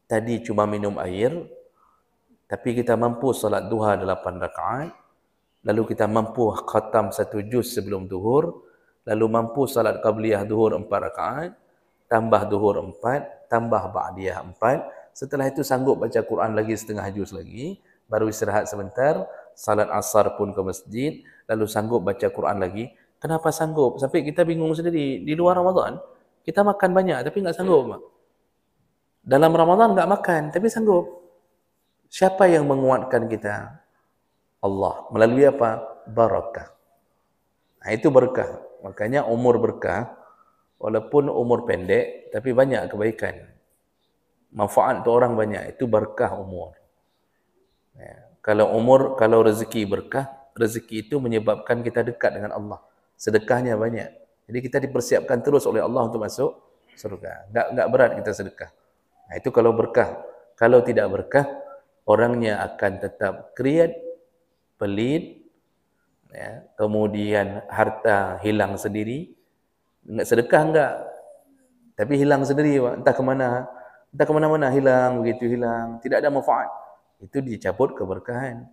tadi cuma minum air, tapi kita mampu salat duha 8 rakaat, lalu kita mampu khatam 1 juz sebelum duhur, lalu mampu salat qabliyah duhur 4 rakaat, tambah duhur 4, tambah ba'diyah 4, setelah itu sanggup baca Quran lagi setengah juz lagi, baru istirahat sebentar, salat asar pun ke masjid, lalu sanggup baca Quran lagi. Kenapa sanggup? Sampai kita bingung sendiri. Di luar Ramadan, kita makan banyak tapi enggak sanggup. Dalam Ramadan enggak makan tapi sanggup. Siapa yang menguatkan kita? Allah. Melalui apa? Barakah. Nah, itu berkah. Makanya umur berkah, walaupun umur pendek, tapi banyak kebaikan. Manfaat untuk orang banyak. Itu berkah umur. Ya. Kalau rezeki berkah, rezeki itu menyebabkan kita dekat dengan Allah. Sedekahnya banyak. Jadi kita dipersiapkan terus oleh Allah untuk masuk surga. Enggak berat kita sedekah. Nah, itu kalau berkah. Kalau tidak berkah, orangnya akan tetap kriat, pelit, ya, kemudian harta hilang sendiri. Enggak sedekah enggak, tapi hilang sendiri, entah kemana-mana hilang, begitu hilang, tidak ada manfaat. Itu dicabut keberkahan.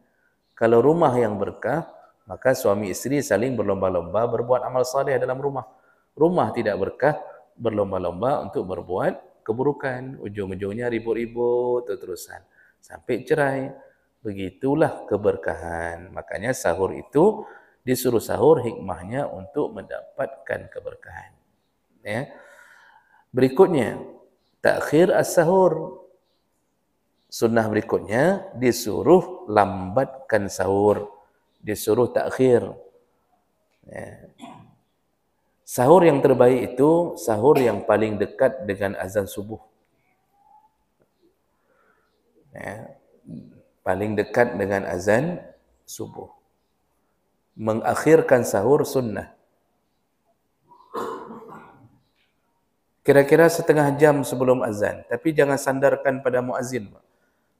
Kalau rumah yang berkah, maka suami isteri saling berlomba-lomba berbuat amal saleh dalam rumah. Rumah tidak berkah, berlomba-lomba untuk berbuat keburukan. Ujung-ujungnya ribut-ribut terus-terusan sampai cerai. Begitulah keberkahan. Makanya sahur itu disuruh sahur, hikmahnya untuk mendapatkan keberkahan. Ya. Berikutnya, takhir as-sahur. Sunnah berikutnya, disuruh lambatkan sahur. Disuruh takhir. Ya. Sahur yang terbaik itu sahur yang paling dekat dengan azan subuh. Ya. Paling dekat dengan azan subuh. Mengakhirkan sahur sunnah. Kira-kira setengah jam sebelum azan. Tapi jangan sandarkan pada muazzin.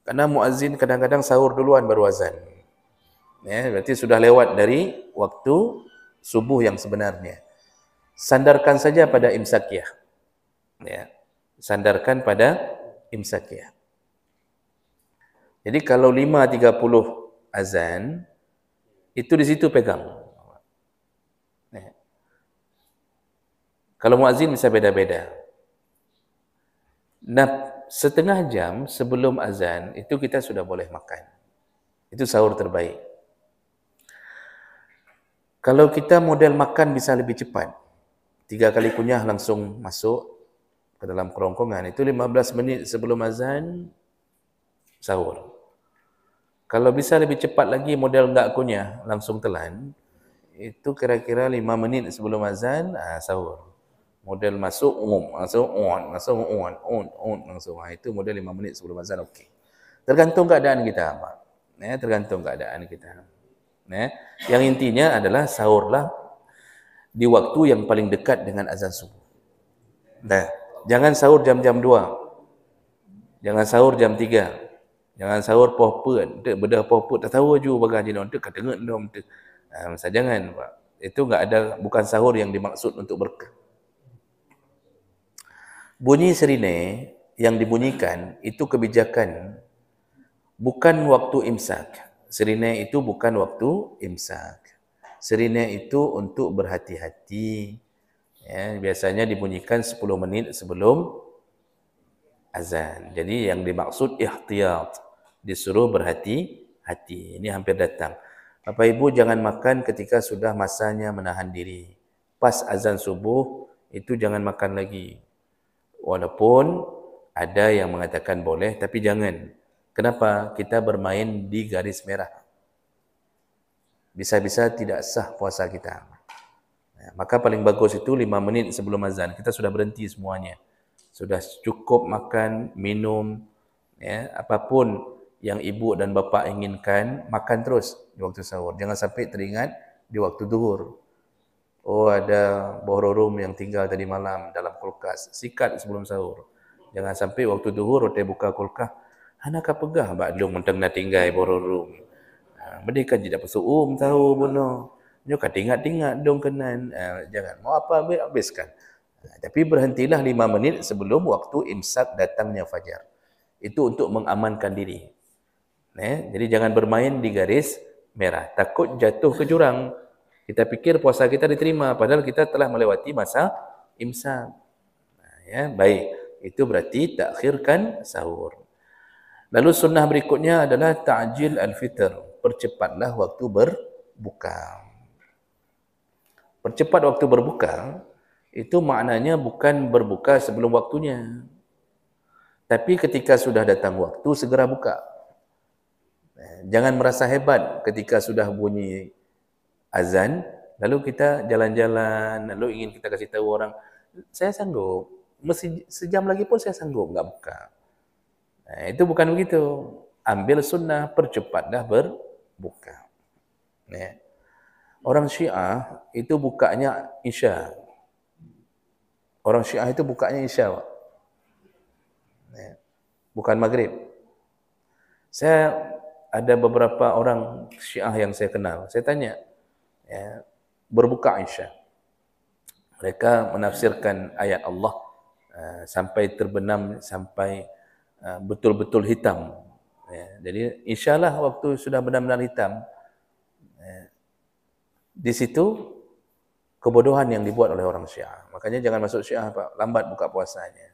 Karena muazzin kadang-kadang sahur duluan baru azan. Ya, berarti sudah lewat dari waktu subuh yang sebenarnya. Sandarkan saja pada imsakiyah. Ya. Sandarkan pada imsakiyah. Jadi kalau 5.30 azan, itu di situ pegang. Ya. Kalau muazzin bisa beda-beda. Nah, setengah jam sebelum azan, itu kita sudah boleh makan. Itu sahur terbaik. Kalau kita model makan bisa lebih cepat, 3 kali kunyah langsung masuk ke dalam kerongkongan, itu 15 menit sebelum azan, sahur. Kalau bisa lebih cepat lagi model enggak kunyah, langsung telan, itu kira-kira 5 menit sebelum azan, sahur. Model masuk, langsung langsung. Itu model 5 menit sebelum azan, okey. Tergantung keadaan kita, Pak. Ya, tergantung keadaan kita. Ya. Yang intinya adalah sahurlah di waktu yang paling dekat dengan azan subuh. Nah, jangan sahur jam-jam 2. Jangan sahur jam 3. Jangan sahur pohon, bedah pohon, tak tahu je bagaimana dia, tak dengar dom tu. Masa jangan, Pak. Itu enggak ada, bukan sahur yang dimaksud untuk berkah. Bunyi sirine yang dibunyikan itu kebijakan, bukan waktu imsak. Sirine itu bukan waktu imsak. Sirine itu untuk berhati-hati. Ya, biasanya dibunyikan 10 menit sebelum azan. Jadi yang dimaksud ihtiyat, disuruh berhati-hati. Ini hampir datang. Bapak Ibu jangan makan ketika sudah masanya menahan diri. Pas azan subuh itu jangan makan lagi. Walaupun ada yang mengatakan boleh, tapi jangan. Kenapa? Kita bermain di garis merah. Bisa-bisa tidak sah puasa kita. Maka paling bagus itu 5 menit sebelum azan. Kita sudah berhenti semuanya. Sudah cukup makan, minum, ya, apapun yang ibu dan bapa inginkan, makan terus di waktu sahur. Jangan sampai teringat di waktu zuhur. Oh, ada bororum yang tinggal tadi malam dalam kulkas. Sikat sebelum sahur. Jangan sampai waktu zuhur kita buka kulkas. Anak pegah baklung mentang na tinggal bororum. Mereka tidak pesuum tahu bunuh. Nyo kan ingat-ingat dong kenan. Jangan mau apa habiskan. Tapi berhentilah 5 menit sebelum waktu imsak datangnya fajar. Itu untuk mengamankan diri. Jadi jangan bermain di garis merah. Takut jatuh ke jurang. Kita pikir puasa kita diterima, padahal kita telah melewati masa imsak. Ya, baik. Itu berarti takhirkan sahur. Lalu sunnah berikutnya adalah ta'jil al-fitr. Percepatlah waktu berbuka. Percepat waktu berbuka, itu maknanya bukan berbuka sebelum waktunya. Tapi ketika sudah datang waktu, segera buka. Jangan merasa hebat ketika sudah bunyi azan, lalu kita jalan-jalan, lalu ingin kita kasih tahu orang, saya sanggup, mesti sejam lagi pun saya sanggup, enggak buka. Itu bukan begitu. Ambil sunnah, percepatlah berbuka. Orang Syiah itu bukanya Isya. Orang Syiah itu bukanya Isya, bukan Maghrib. Saya ada beberapa orang Syiah yang saya kenal. Saya tanya, berbuka Isya. Mereka menafsirkan ayat Allah sampai terbenam, sampai betul-betul hitam. Jadi Isya lah waktu sudah benar-benar hitam. Di situ kebodohan yang dibuat oleh orang Syiah. Makanya jangan masuk Syiah, Pak. Lambat buka puasanya.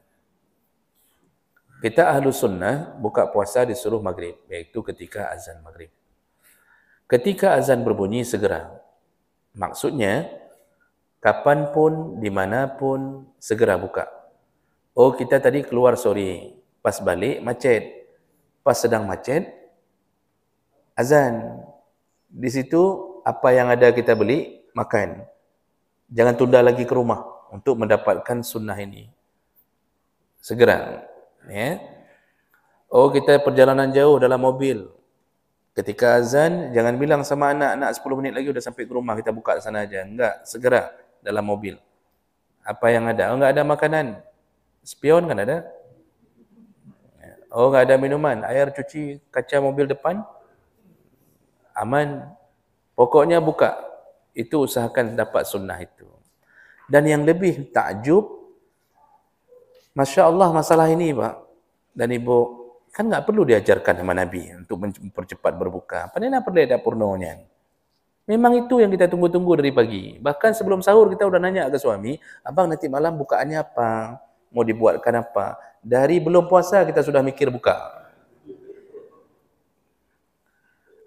Kita ahlu sunnah buka puasa disuruh maghrib, yaitu ketika azan maghrib. Ketika azan berbunyi segera. Maksudnya, kapanpun, dimanapun, segera buka. Oh, kita tadi keluar sore, pas balik macet. Pas sedang macet, azan. Di situ apa yang ada kita beli, makan. Jangan tunda lagi ke rumah untuk mendapatkan sunnah ini. Segera. Oh, kita perjalanan jauh dalam mobil. Ketika azan, jangan bilang sama anak 10 menit lagi sudah sampai ke rumah, kita buka sana aja. Enggak, segera dalam mobil. Apa yang ada? Oh, enggak ada makanan. Spion kan ada? Oh, enggak ada minuman. Air cuci kaca mobil depan. Aman. Pokoknya buka. Itu usahakan dapat sunnah itu. Dan yang lebih takjub, Masya Allah masalah ini Pak dan Ibu, kan enggak perlu diajarkan sama Nabi untuk mempercepat berbuka. Padahal perlu ada purnonya. Memang itu yang kita tunggu-tunggu dari pagi. Bahkan sebelum sahur kita udah nanya ke suami, abang nanti malam bukaannya apa? Mau dibuatkan apa? Dari belum puasa kita sudah mikir buka.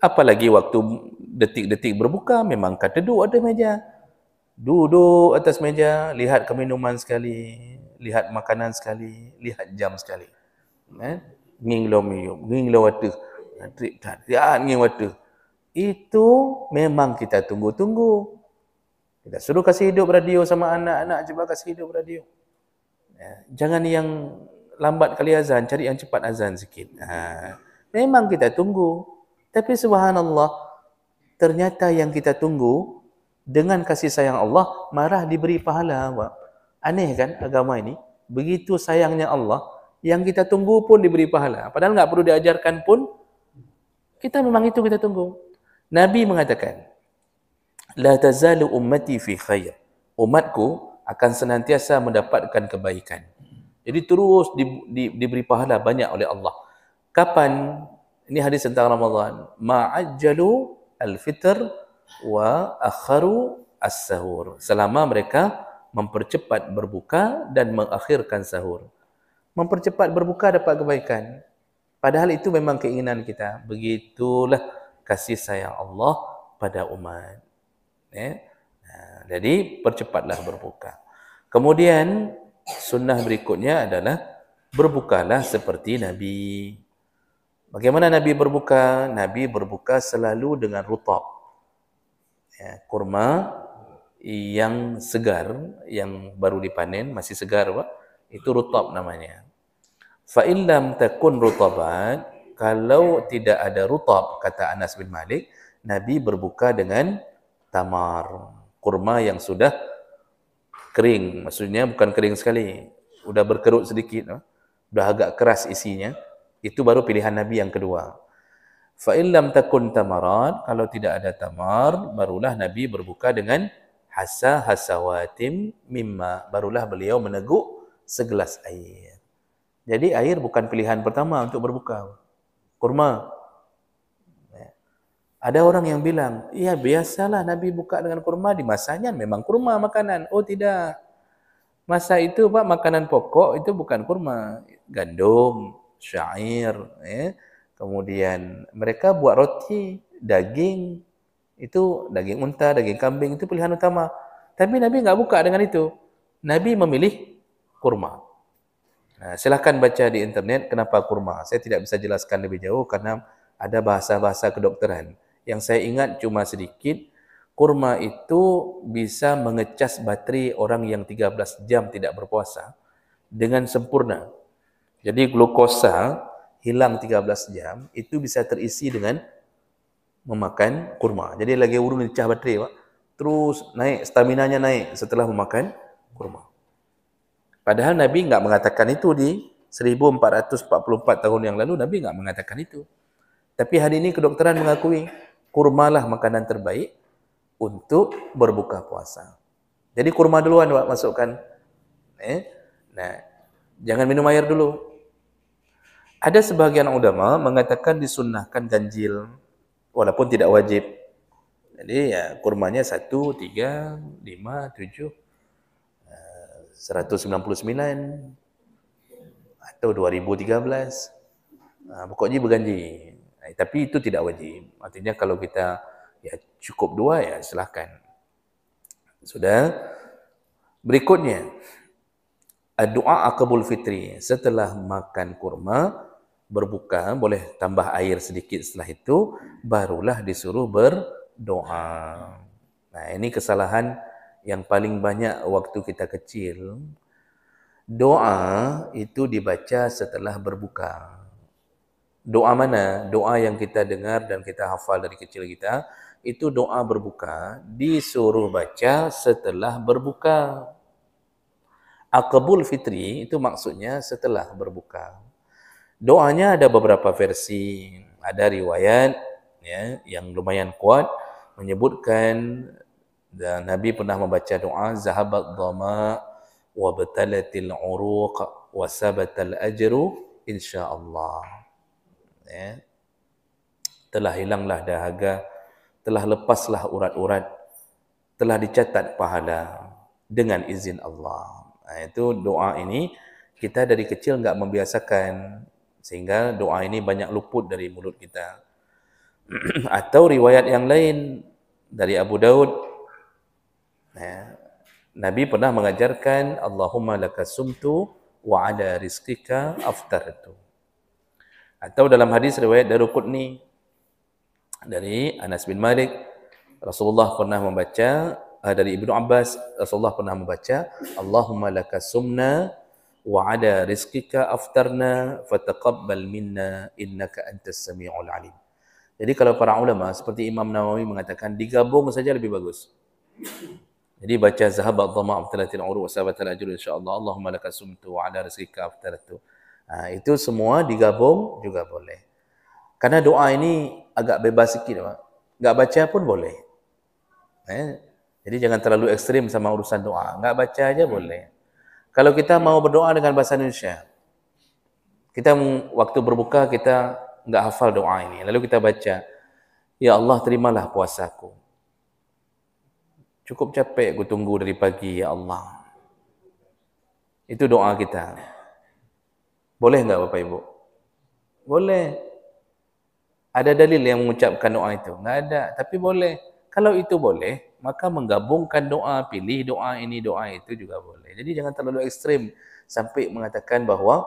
Apalagi waktu detik-detik berbuka, memang kata duduk atas meja. Duduk atas meja, lihat keminuman sekali, lihat makanan sekali, lihat jam sekali. Nging lo miyum, nging lo watu. Nging watu. Itu memang kita tunggu-tunggu. Kita suruh kasih hidup radio sama anak-anak, coba kasih hidup radio. Jangan yang lambat kali azan, cari yang cepat azan sikit. Memang kita tunggu. Tapi subhanallah, ternyata yang kita tunggu dengan kasih sayang Allah, marah diberi pahala. Aneh kan agama ini? Begitu sayangnya Allah, yang kita tunggu pun diberi pahala. Padahal enggak perlu diajarkan pun, kita memang itu kita tunggu. Nabi mengatakan, La tazalu ummati fi khair. Umatku akan senantiasa mendapatkan kebaikan. Jadi terus diberi pahala banyak oleh Allah. Kapan? Ini hadis tentang Ramadan. Ma'ajjalu al-fitr wa akharu as-sahur. Selama mereka mempercepat berbuka dan mengakhirkan sahur. Mempercepat berbuka dapat kebaikan. Padahal itu memang keinginan kita. Begitulah kasih sayang Allah pada umat. Jadi percepatlah berbuka. Kemudian sunnah berikutnya adalah berbukalah seperti Nabi. Bagaimana Nabi berbuka? Nabi berbuka selalu dengan rutab. Ya, kurma yang segar, yang baru dipanen, masih segar, Pak. Itu rutab namanya. Fa in lam takun rutaban, kalau tidak ada rutab, kata Anas bin Malik, Nabi berbuka dengan tamar, kurma yang sudah kering. Maksudnya bukan kering sekali, sudah berkerut sedikit, sudah agak keras isinya. Itu baru pilihan Nabi yang kedua. Fa in lam takun tamaran, kalau tidak ada tamar, barulah Nabi berbuka dengan hasawatim mimma, barulah beliau meneguk segelas air. Jadi air bukan pilihan pertama untuk berbuka. Kurma. Ada orang yang bilang, ya biasalah Nabi buka dengan kurma, di masanya memang kurma makanan. Oh tidak. Masa itu Pak, makanan pokok itu bukan kurma. Gandum, syair, kemudian mereka buat roti, daging, itu daging unta, daging kambing, itu pilihan utama. Tapi Nabi enggak buka dengan itu. Nabi memilih kurma. Nah, silahkan baca di internet kenapa kurma. Saya tidak bisa jelaskan lebih jauh karena ada bahasa-bahasa kedokteran. Yang saya ingat cuma sedikit, kurma itu bisa mengecas bateri orang yang 13 jam tidak berpuasa dengan sempurna. Jadi glukosa hilang 13 jam, itu bisa terisi dengan memakan kurma. Jadi lagi urun dicah bateri, Pak. Terus naik, staminanya naik setelah memakan kurma. Padahal Nabi enggak mengatakan itu di 1444 tahun yang lalu, Nabi enggak mengatakan itu. Tapi hari ini kedokteran mengakui kurmalah makanan terbaik untuk berbuka puasa. Jadi kurma duluan Pak masukkan. Nah, jangan minum air dulu. Ada sebagian ulama mengatakan disunnahkan ganjil walaupun tidak wajib. Jadi ya kurmanya 1, 3, 5, 7, 199 atau 2013. Pokoknya berganji. Tapi itu tidak wajib. Artinya kalau kita ya cukup 2 ya silakan. Sudah. Berikutnya, doa aqabul fitri. Setelah makan kurma, berbuka, boleh tambah air sedikit setelah itu, barulah disuruh berdoa. Nah, ini kesalahan yang paling banyak waktu kita kecil. Doa itu dibaca setelah berbuka. Doa mana? Doa yang kita dengar dan kita hafal dari kecil kita, itu doa berbuka, disuruh baca setelah berbuka. Aqabul fitri itu maksudnya setelah berbuka. Doanya ada beberapa versi, ada riwayat ya, yang lumayan kuat menyebutkan dan Nabi pernah membaca doa zahabat dhama wa batalatil uruq wa sabatal ajru insyaallah. Ya. Telah hilanglah dahaga, telah lepaslah urat-urat, telah dicatat pahala dengan izin Allah. Nah, itu doa ini kita dari kecil enggak membiasakan sehingga doa ini banyak luput dari mulut kita. Atau riwayat yang lain dari Abu Daud, Nabi pernah mengajarkan Allahumma lakasumtu wa ala rizqika aftartu. Atau dalam hadis riwayat Daruqutni dari Anas bin Malik, Rasulullah pernah membaca dari Ibnu Abbas, Rasulullah pernah membaca Allahumma lakasumna wa ala rizqika aftarna fataqabbal minna innaka antas samiul alim. Jadi kalau para ulama seperti Imam Nawawi mengatakan digabung saja lebih bagus. Jadi baca zahabat dhama abtalatil uruq wa sabatal ajru insyaallah Allahumma lakasumtu wa ala rizqika aftartu. Itu semua digabung juga boleh. Karena doa ini agak bebas sikit, Pak. Enggak baca pun boleh. Jadi jangan terlalu ekstrim sama urusan doa. Enggak baca aja boleh. Kalau kita mau berdoa dengan bahasa Indonesia, kita waktu berbuka kita enggak hafal doa ini. Lalu kita baca, ya Allah terimalah puasaku. Cukup capek aku tunggu dari pagi, ya Allah. Itu doa kita. Boleh enggak Bapak Ibu? Boleh. Ada dalil yang mengucapkan doa itu? Enggak ada, tapi boleh. Kalau itu boleh, maka menggabungkan doa, pilih doa ini, doa itu juga boleh. Jadi jangan terlalu ekstrim sampai mengatakan bahawa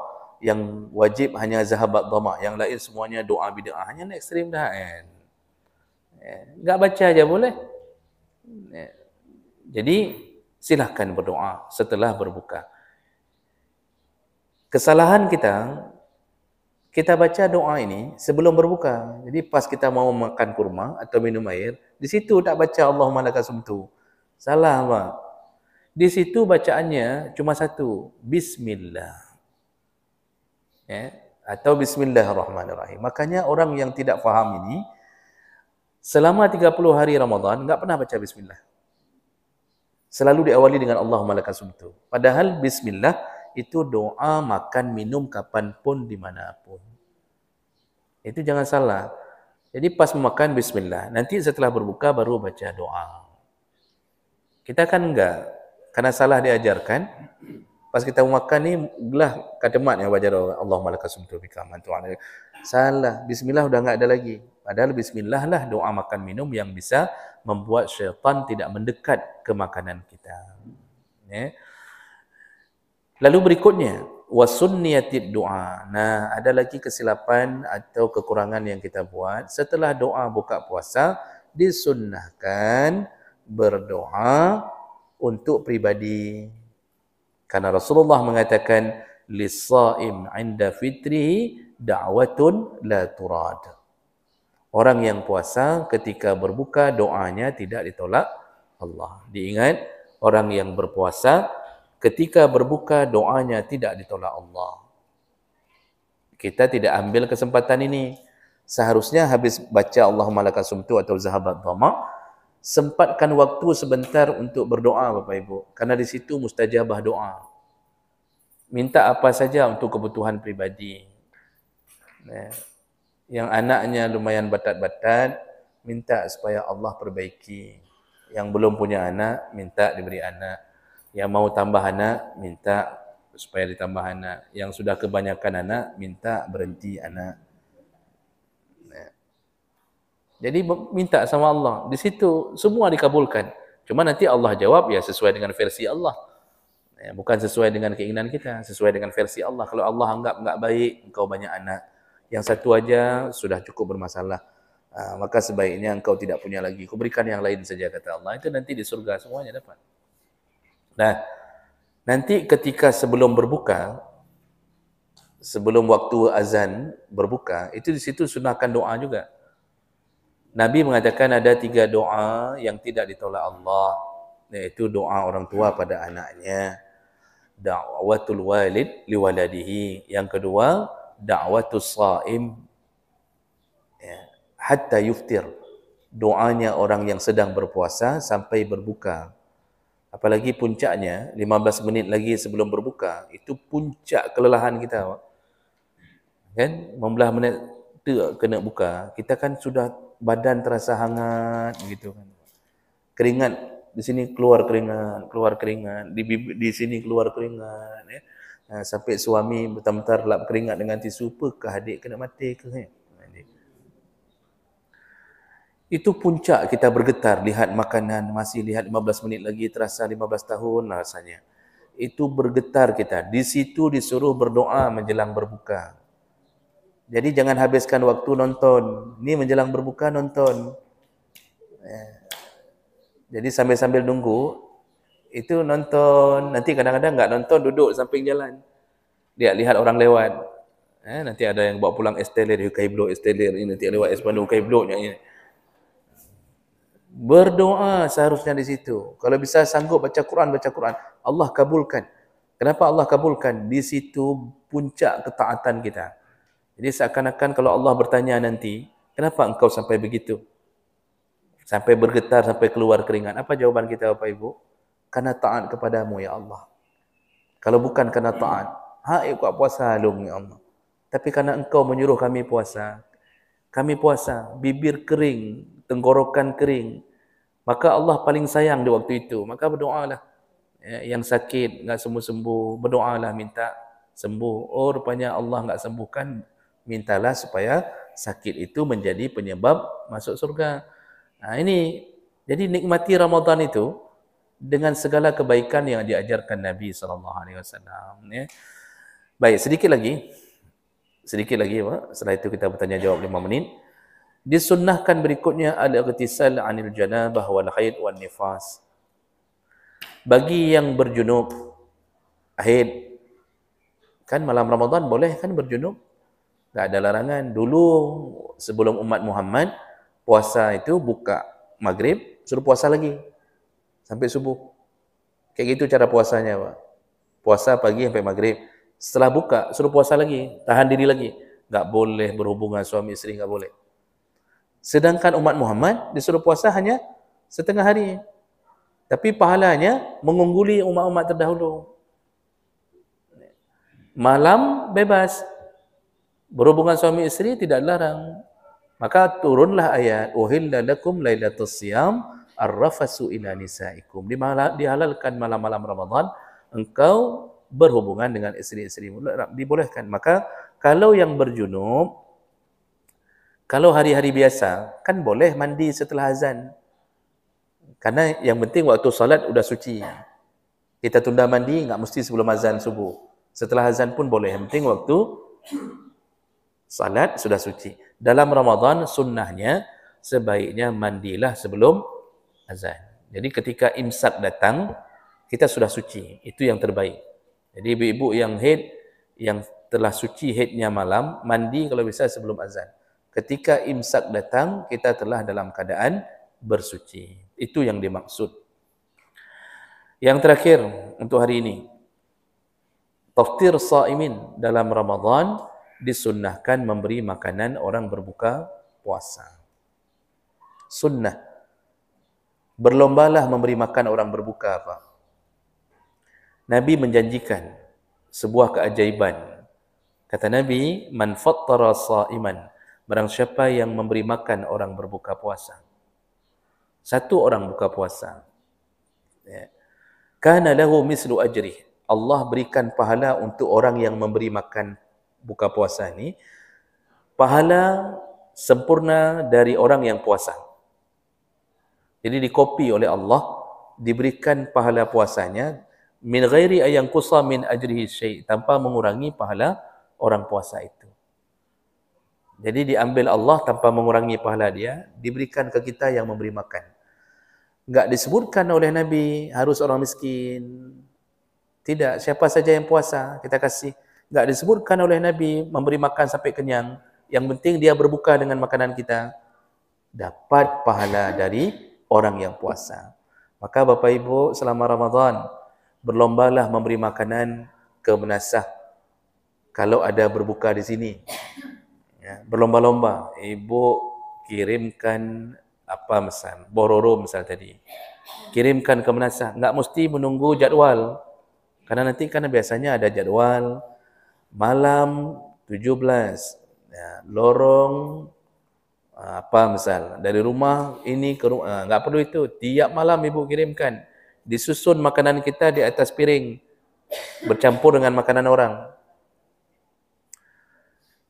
yang wajib hanya zahabat dhamma, yang lain semuanya doa bid'ah. Hanya ekstrim dah kan. Enggak baca aja boleh. Jadi silahkan berdoa setelah berbuka. Kesalahan kita baca doa ini sebelum berbuka. Jadi pas kita mau makan kurma atau minum air, di situ tak baca Allahumma lakasumtu. Salah, Pak. Di situ bacaannya cuma satu, bismillah. Atau bismillahirrahmanirrahim. Makanya orang yang tidak faham ini selama 30 hari Ramadan enggak pernah baca bismillah. Selalu diawali dengan Allahumma lakasumtu. Padahal bismillah itu doa makan minum kapanpun dimanapun. Itu jangan salah. Jadi pas memakan bismillah. Nanti setelah berbuka baru baca doa. Kita kan enggak. Karena salah diajarkan. Pas kita makan ni, belah kademat yang baca doa. Allahumma lakasumtu bika amantu alaik. Salah. Bismillah udah enggak ada lagi. Padahal bismillah lah doa makan minum yang bisa membuat syaitan tidak mendekat ke makanan kita. Lalu berikutnya, wasunniyatid doa. Nah, ada lagi kesilapan atau kekurangan yang kita buat. Setelah doa buka puasa, disunnahkan berdoa untuk pribadi. Karena Rasulullah mengatakan, lis-saim 'inda fitrihi da'watun la turad. Orang yang puasa ketika berbuka doanya tidak ditolak Allah. Diingat, orang yang berpuasa ketika berbuka doanya tidak ditolak Allah. Kita tidak ambil kesempatan ini. Seharusnya habis baca Allahumma lakasumtu atau zahabat dhamma, sempatkan waktu sebentar untuk berdoa Bapak Ibu. Karena di situ mustajabah doa. Minta apa saja untuk kebutuhan pribadi. Yang anaknya lumayan batat-batat, minta supaya Allah perbaiki. Yang belum punya anak, minta diberi anak. Yang mau tambah anak, minta supaya ditambah anak. Yang sudah kebanyakan anak, minta berhenti anak. Jadi minta sama Allah. Di situ semua dikabulkan. Cuma nanti Allah jawab ya sesuai dengan versi Allah. Bukan sesuai dengan keinginan kita, sesuai dengan versi Allah. Kalau Allah anggap enggak baik, engkau banyak anak. Yang satu aja sudah cukup bermasalah. Maka sebaiknya engkau tidak punya lagi. Kau berikan yang lain saja, kata Allah. Itu nanti di surga semuanya dapat. Nah, nanti ketika sebelum berbuka, sebelum waktu azan berbuka, itu di situ sunahkan doa juga. Nabi mengatakan ada 3 doa yang tidak ditolak Allah, yaitu doa orang tua pada anaknya, da'watul walid liwaladihi. Yang kedua, da'watus shaim hatta yuftir. Doanya orang yang sedang berpuasa sampai berbuka. Apalagi puncaknya 15 menit lagi sebelum berbuka, itu puncak kelelahan kita. Kan 15 menit tu kena buka, kita kan sudah badan terasa hangat gitu kan. Keringat di sini keluar keringat, di sini keluar keringat ya. Sampai suami bentar-bentar lap keringat dengan tisu, kah adik kena mati ke kan. Itu puncak kita bergetar, lihat makanan, masih lihat 15 menit lagi, terasa 15 tahun rasanya. Itu bergetar kita. Di situ disuruh berdoa menjelang berbuka. Jadi jangan habiskan waktu nonton. Ini menjelang berbuka nonton. Jadi sambil-sambil nunggu, itu nonton. Nanti kadang-kadang enggak nonton, duduk samping jalan. Dia lihat orang lewat. Nanti ada yang bawa pulang estelir, Ukai Blok estelir. Nanti lewat Espanol Ukai Blok. Berdoa seharusnya di situ. Kalau bisa sanggup baca Quran, baca Quran. Allah kabulkan. Kenapa Allah kabulkan? Di situ puncak ketaatan kita. Jadi seakan-akan kalau Allah bertanya nanti, kenapa engkau sampai begitu? Sampai bergetar, sampai keluar keringat. Apa jawaban kita Bapak Ibu? Karena taat kepadamu ya Allah. Kalau bukan karena taat, kuat puasa long ya Allah. Tapi karena engkau menyuruh kami puasa, bibir kering, tenggorokan kering, maka Allah paling sayang di waktu itu. Maka berdoalah. Yang sakit enggak sembuh-sembuh, berdoalah minta sembuh. Oh, rupanya Allah enggak sembuhkan, mintalah supaya sakit itu menjadi penyebab masuk surga. Nah, ini jadi nikmati Ramadan itu dengan segala kebaikan yang diajarkan Nabi sallallahu alaihi wasallam ya. Baik, sedikit lagi. Sedikit lagi, Pak. Setelah itu kita bertanya jawab 5 menit. Disunnahkan berikutnya al-ightisal 'anil janabah wal haid wan nifas. Bagi yang berjunub haid, kan malam Ramadan boleh kan berjunub? Tak ada larangan. Dulu sebelum umat Muhammad, puasa itu buka maghrib, suruh puasa lagi sampai subuh. Kayak gitu cara puasanya, Pak. Puasa pagi sampai maghrib. Setelah buka, suruh puasa lagi, tahan diri lagi. Tak boleh berhubungan suami isteri, tak boleh. Sedangkan umat Muhammad disuruh puasa hanya setengah hari. Tapi pahalanya mengungguli umat-umat terdahulu. Malam bebas. Berhubungan suami isteri tidak larang. Maka turunlah ayat uhilla lakum lailatus siyam arrafasu ila nisaikum. Dihalalkan malam-malam Ramadan engkau berhubungan dengan isteri-isterimu. Dibolehkan. Maka kalau yang berjunub, kalau hari-hari biasa kan boleh mandi setelah azan. Karena yang penting waktu salat sudah suci. Kita tunda mandi enggak mesti sebelum azan subuh. Setelah azan pun boleh. Yang penting waktu salat sudah suci. Dalam Ramadan sunnahnya sebaiknya mandilah sebelum azan. Jadi ketika imsak datang, kita sudah suci. Itu yang terbaik. Jadi ibu-ibu yang haid, yang telah suci haidnya malam, mandi kalau bisa sebelum azan. Ketika imsak datang, kita telah dalam keadaan bersuci. Itu yang dimaksud. Yang terakhir untuk hari ini, taftir shaimin dalam Ramadan disunnahkan memberi makanan orang berbuka puasa. Sunnah. Berlombalah memberi makan orang berbuka, Pak. Nabi menjanjikan sebuah keajaiban. Kata Nabi, man fattara shaiman, barang siapa yang memberi makan orang berbuka puasa. Satu orang buka puasa. Ya. Kana lahu mislu ajrih. Allah berikan pahala untuk orang yang memberi makan buka puasa ini, pahala sempurna dari orang yang puasa. Jadi dikopi oleh Allah, diberikan pahala puasanya min ghairi ayang qusa min ajrihi syai', tanpa mengurangi pahala orang puasa itu. Jadi diambil Allah tanpa mengurangi pahala dia, diberikan ke kita yang memberi makan. Enggak disebutkan oleh Nabi harus orang miskin. Tidak, siapa saja yang puasa kita kasih. Enggak disebutkan oleh Nabi memberi makan sampai kenyang. Yang penting dia berbuka dengan makanan kita. Dapat pahala dari orang yang puasa. Maka Bapak Ibu selama Ramadan, berlombalah memberi makanan ke Menasah. Kalau ada berbuka di sini. Ya, berlomba-lomba. Ibu kirimkan apa misal, bororo misal tadi. Kirimkan ke Menasah. Enggak mesti menunggu jadual. Karena nanti kan biasanya ada jadual malam 17, ya, lorong apa misal dari rumah ini ke rumah, enggak perlu itu. Tiap malam ibu kirimkan, disusun makanan kita di atas piring bercampur dengan makanan orang,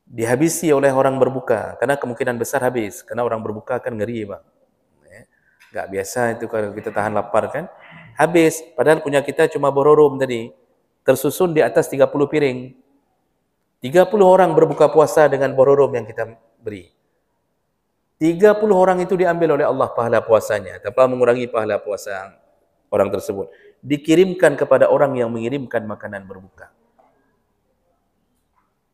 dihabisi oleh orang berbuka, karena kemungkinan besar habis, karena orang berbuka kan ngeri, Pak. Enggak biasa itu kalau kita tahan lapar kan, habis, padahal punya kita cuma bororom tadi, tersusun di atas 30 piring. 30 orang berbuka puasa dengan bororom yang kita beri. 30 orang itu diambil oleh Allah pahala puasanya, tanpa mengurangi pahala puasa orang tersebut. Dikirimkan kepada orang yang mengirimkan makanan berbuka.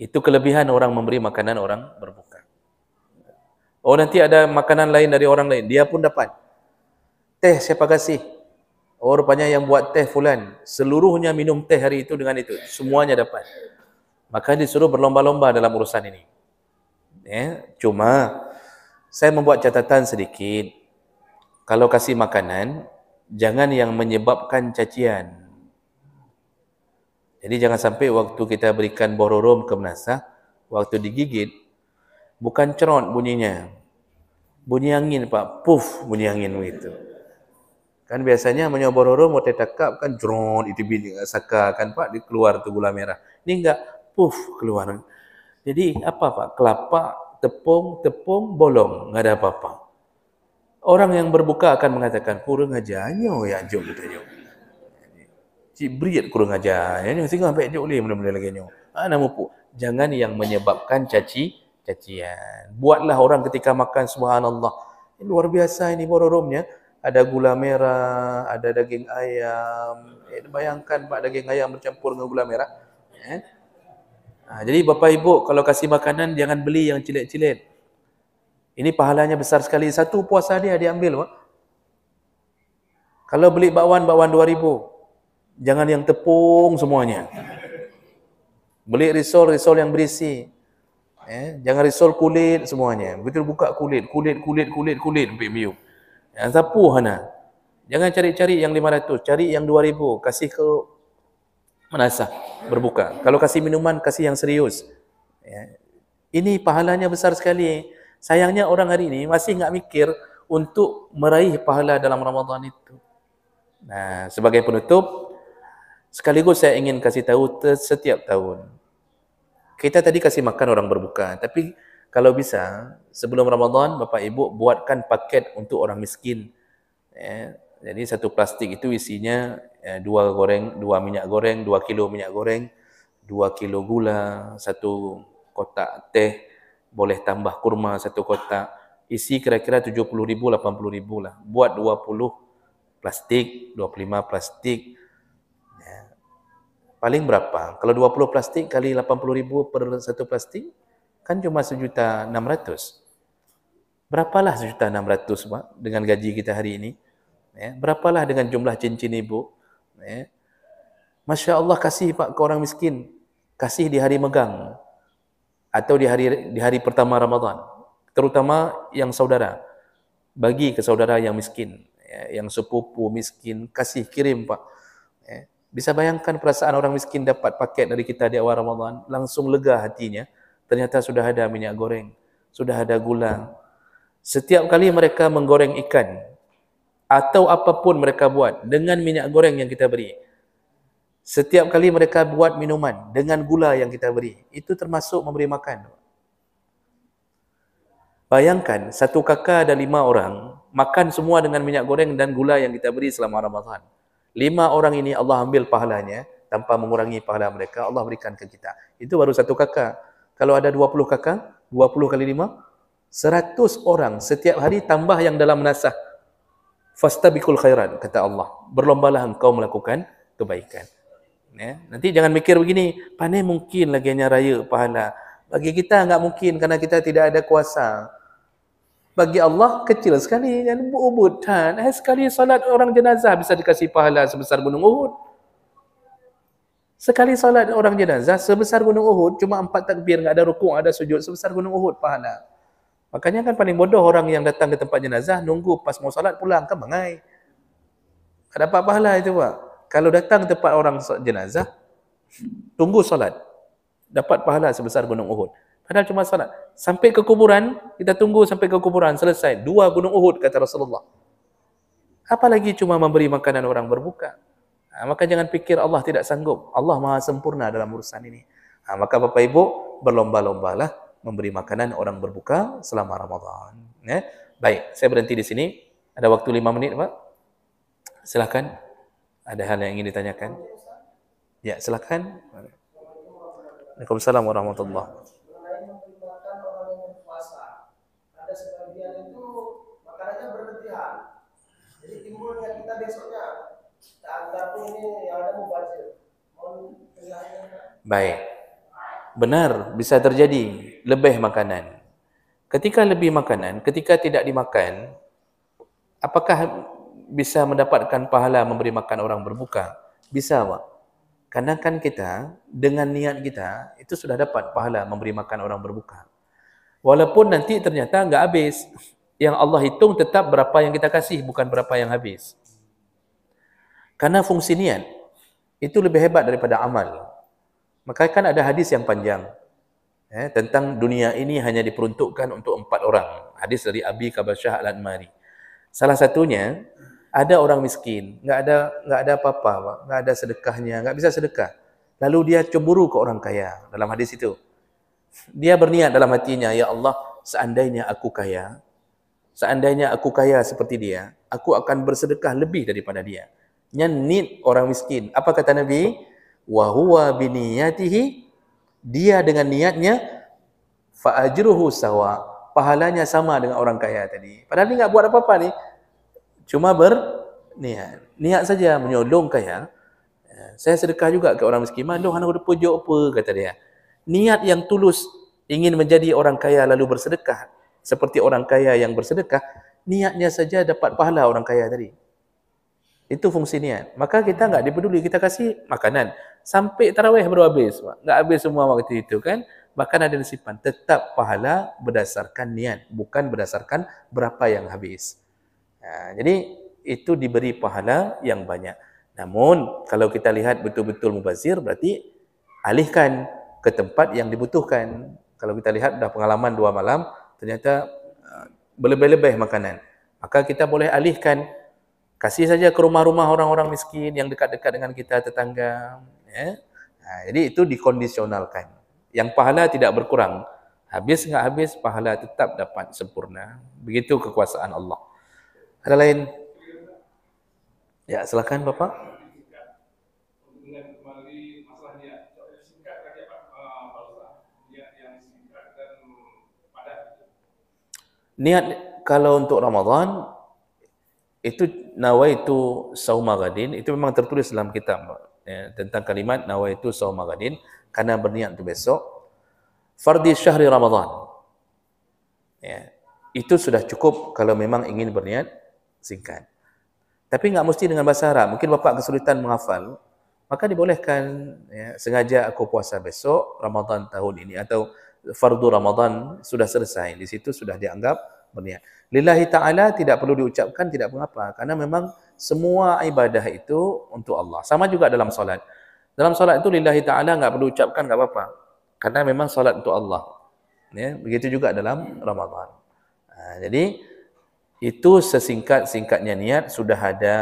Itu kelebihan orang memberi makanan orang berbuka. Oh, nanti ada makanan lain dari orang lain, dia pun dapat. Teh siapa kasih? Oh, rupanya yang buat teh fulan. Seluruhnya minum teh hari itu dengan itu. Semuanya dapat. Maka disuruh berlomba-lomba dalam urusan ini. Ya, cuma saya membuat catatan sedikit. Kalau kasih makanan, jangan yang menyebabkan cacian. Jadi jangan sampai waktu kita berikan bororom ke Menasah, waktu digigit, bukan cerot bunyinya. Bunyi angin, Pak. Puff, bunyi angin begitu. Kan biasanya menyobororom, mau tetakap, kan jron, itu bini, saka, kan Pak, keluar tu gula merah. Ini enggak, puff, keluar. Jadi apa Pak? Kelapa, tepung, bolong, enggak ada apa-apa. Orang yang berbuka akan mengatakan, kurang aja, nyo ya, jom kita nyo. Cibrit kurang ajar. Ini mesti sampai je boleh benda-benda lagi ni. Nama pun jangan yang menyebabkan cacian. Buatlah orang ketika makan subhanallah. Ini luar biasa ini bororomnya. Ada gula merah, ada daging ayam. Bayangkan Pak, daging ayam bercampur dengan gula merah. Jadi Bapak Ibu kalau kasih makanan jangan beli yang cilet-cilet. Ini pahalanya besar sekali. Satu puasa dia diambil, Pak. Kalau beli bakwan 2,000. Jangan yang tepung semuanya. Beli risol yang berisi. Jangan risol kulit semuanya. Begitu buka kulit sampai miup. Sapu hana. Jangan cari-cari yang 500, cari yang 2,000, kasih ke manasah berbuka. Kalau kasih minuman, kasih yang serius. Ini pahalanya besar sekali. Sayangnya orang hari ini masih enggak mikir untuk meraih pahala dalam Ramadan itu. Nah, sebagai penutup, sekaligus saya ingin kasih tahu setiap tahun. Kita tadi kasih makan orang berbuka, tapi kalau bisa sebelum Ramadan Bapak Ibu buatkan paket untuk orang miskin. Jadi satu plastik itu isinya 2 minyak goreng, 2 kilo minyak goreng, 2 kilo gula, 1 kotak teh, boleh tambah kurma 1 kotak. Isi kira-kira 70,000, 80,000 lah. Buat 20 plastik, 25 plastik. Paling berapa? Kalau 20 plastik kali 80,000 per 1 plastik, kan cuma 1.600.000. Berapalah 1.600.000 Pak dengan gaji kita hari ini? Berapalah dengan jumlah cincin ibu? Masya Allah, kasih Pak ke orang miskin. Kasih di hari megang atau di hari pertama Ramadan. Terutama yang saudara. Bagi ke saudara yang miskin, yang sepupu miskin, kasih kirim Pak. Bisa bayangkan perasaan orang miskin dapat paket dari kita di awal Ramadan, langsung lega hatinya. Ternyata sudah ada minyak goreng, sudah ada gula. Setiap kali mereka menggoreng ikan atau apapun mereka buat dengan minyak goreng yang kita beri, setiap kali mereka buat minuman dengan gula yang kita beri, itu termasuk memberi makan. Bayangkan, satu kakak ada 5 orang, makan semua dengan minyak goreng dan gula yang kita beri selama Ramadan. 5 orang ini Allah ambil pahalanya tanpa mengurangi pahala mereka, Allah berikan ke kita. Itu baru satu kakak. Kalau ada 20 kakak, 20 kali 5, 100 orang setiap hari tambah yang dalam nasah. Fastabiqul khairat, kata Allah. Berlombalah engkau melakukan kebaikan. Nanti jangan mikir begini, pandai mungkin lagi hanya raya pahala. Bagi kita enggak mungkin karena kita tidak ada kuasa. Bagi Allah kecil sekali, jangan berubud. Sekali salat orang jenazah bisa dikasih pahala sebesar gunung Uhud. Sekali salat orang jenazah sebesar gunung Uhud, cuma 4 takbir, enggak ada rukuk, ada sujud, sebesar gunung Uhud pahala. Makanya kan paling bodoh orang yang datang ke tempat jenazah, nunggu pas mau salat pulang, kan bangai. Tak dapat pahala itu Pak. Kalau datang ke tempat orang jenazah, tunggu salat, dapat pahala sebesar gunung Uhud. Padahal cuma salat. Sampai ke kuburan, kita tunggu sampai ke kuburan, selesai. 2 gunung Uhud, kata Rasulullah. Apalagi cuma memberi makanan orang berbuka. Maka jangan fikir Allah tidak sanggup. Allah maha sempurna dalam urusan ini. Maka Bapak Ibu, berlomba-lombalah memberi makanan orang berbuka selama Ramadan. Baik, saya berhenti di sini. Ada waktu 5 menit Pak. Silakan. Ada hal yang ingin ditanyakan? Ya, silakan. Waalaikumsalam warahmatullahi wabarakatuh. Baik. Benar, bisa terjadi lebih makanan. Ketika lebih makanan, ketika tidak dimakan, apakah bisa mendapatkan pahala memberi makan orang berbuka? Bisa, Pak. Karena kan kita, dengan niat kita, itu sudah dapat pahala memberi makan orang berbuka. Walaupun nanti ternyata enggak habis. Yang Allah hitung tetap berapa yang kita kasih, bukan berapa yang habis. Karena fungsi niat itu lebih hebat daripada amal. Maka kan ada hadis yang panjang tentang dunia ini hanya diperuntukkan untuk 4 orang. Hadis dari Abi Kabasyah Al-Anmari. Salah satunya, ada orang miskin, enggak ada apa-apa, Pak. Enggak ada sedekahnya, enggak bisa sedekah. Lalu dia cemburu ke orang kaya dalam hadis itu. Dia berniat dalam hatinya, ya Allah, seandainya aku kaya seperti dia, aku akan bersedekah lebih daripada dia. Need orang miskin. Apa kata Nabi? Wa huwa biniyatihi, dia dengan niatnya, fa ajruhu sawa, pahalanya sama dengan orang kaya tadi. Padahal dia enggak buat apa-apa ni. Cuma berniat. Niat saja menyolong kaya. Saya sedekah juga ke orang miskin. Mandong anak udah pojok apa, kata dia. Niat yang tulus ingin menjadi orang kaya lalu bersedekah. Seperti orang kaya yang bersedekah, niatnya saja dapat pahala orang kaya tadi. Itu fungsi niat. Maka kita enggak dipeduli, kita kasih makanan. Sampai tarawih baru habis. Enggak habis semua waktu itu kan. Bahkan ada disimpan. Tetap pahala berdasarkan niat. Bukan berdasarkan berapa yang habis. Jadi itu diberi pahala yang banyak. Namun kalau kita lihat betul-betul mubazir, berarti alihkan ke tempat yang dibutuhkan. Kalau kita lihat dah pengalaman 2 malam, ternyata berlebih-lebih makanan. Maka kita boleh alihkan, kasih saja ke rumah-rumah orang-orang miskin yang dekat-dekat dengan kita, tetangga. Jadi itu dikondisionalkan. Yang pahala tidak berkurang. Habis enggak habis, pahala tetap dapat sempurna. Begitu kekuasaan Allah. Ada lain? Ya, silakan Bapak. Niat kalau untuk Ramadan itu nawaitu sauma ghadin, itu memang tertulis dalam kitab tentang kalimat nawaitu sauma ghadin, karena berniat untuk besok. Fardhi syahri Ramadan. Itu sudah cukup kalau memang ingin berniat singkat. Tapi enggak mesti dengan bahasa Arab. Mungkin Bapak kesulitan menghafal, maka dibolehkan sengaja aku puasa besok Ramadan tahun ini, atau fardu Ramadan sudah selesai. Di situ sudah dianggap berniat. Lillahi ta'ala tidak perlu diucapkan, tidak mengapa. Karena memang semua ibadah itu untuk Allah. Sama juga dalam solat. Dalam solat itu lillahi ta'ala enggak perlu ucapkan, enggak apa-apa. Karena memang solat untuk Allah. Begitu juga dalam Ramadan. Jadi itu sesingkat-singkatnya niat, sudah ada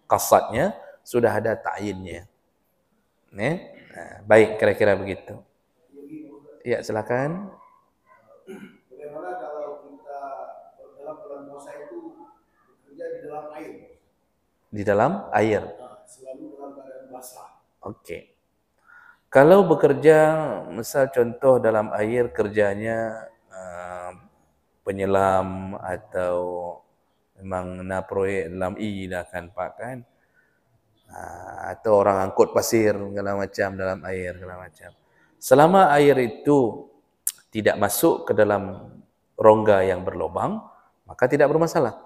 qasadnya, sudah ada ta'yinnya. Baik, kira-kira begitu. Ya, silakan. Bagaimana kalau kita dalam bulan puasa itu bekerja di dalam air? Di dalam air. Selalu dalam keadaan basah. Okey. Kalau bekerja, misal contoh dalam air kerjanya penyelam atau memang nak proyek dalam dah kan Pak kan, atau orang angkut pasir segala macam dalam air segala macam. Selama air itu tidak masuk ke dalam rongga yang berlubang, maka tidak bermasalah.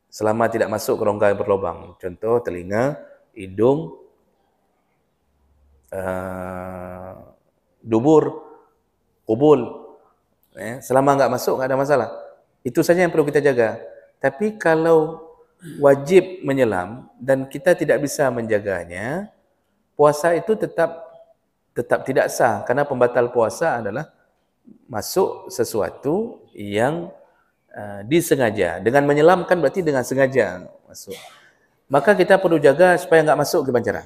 Selama tidak masuk ke rongga yang berlubang, contoh telinga, hidung, dubur, kubul, selama enggak masuk enggak ada masalah. Itu saja yang perlu kita jaga. Tapi kalau wajib menyelam dan kita tidak bisa menjaganya, puasa itu tetap tidak sah, karena pembatal puasa adalah masuk sesuatu yang disengaja. Dengan menyelamkan berarti dengan sengaja masuk. Maka kita perlu jaga supaya enggak masuk ke pancaran.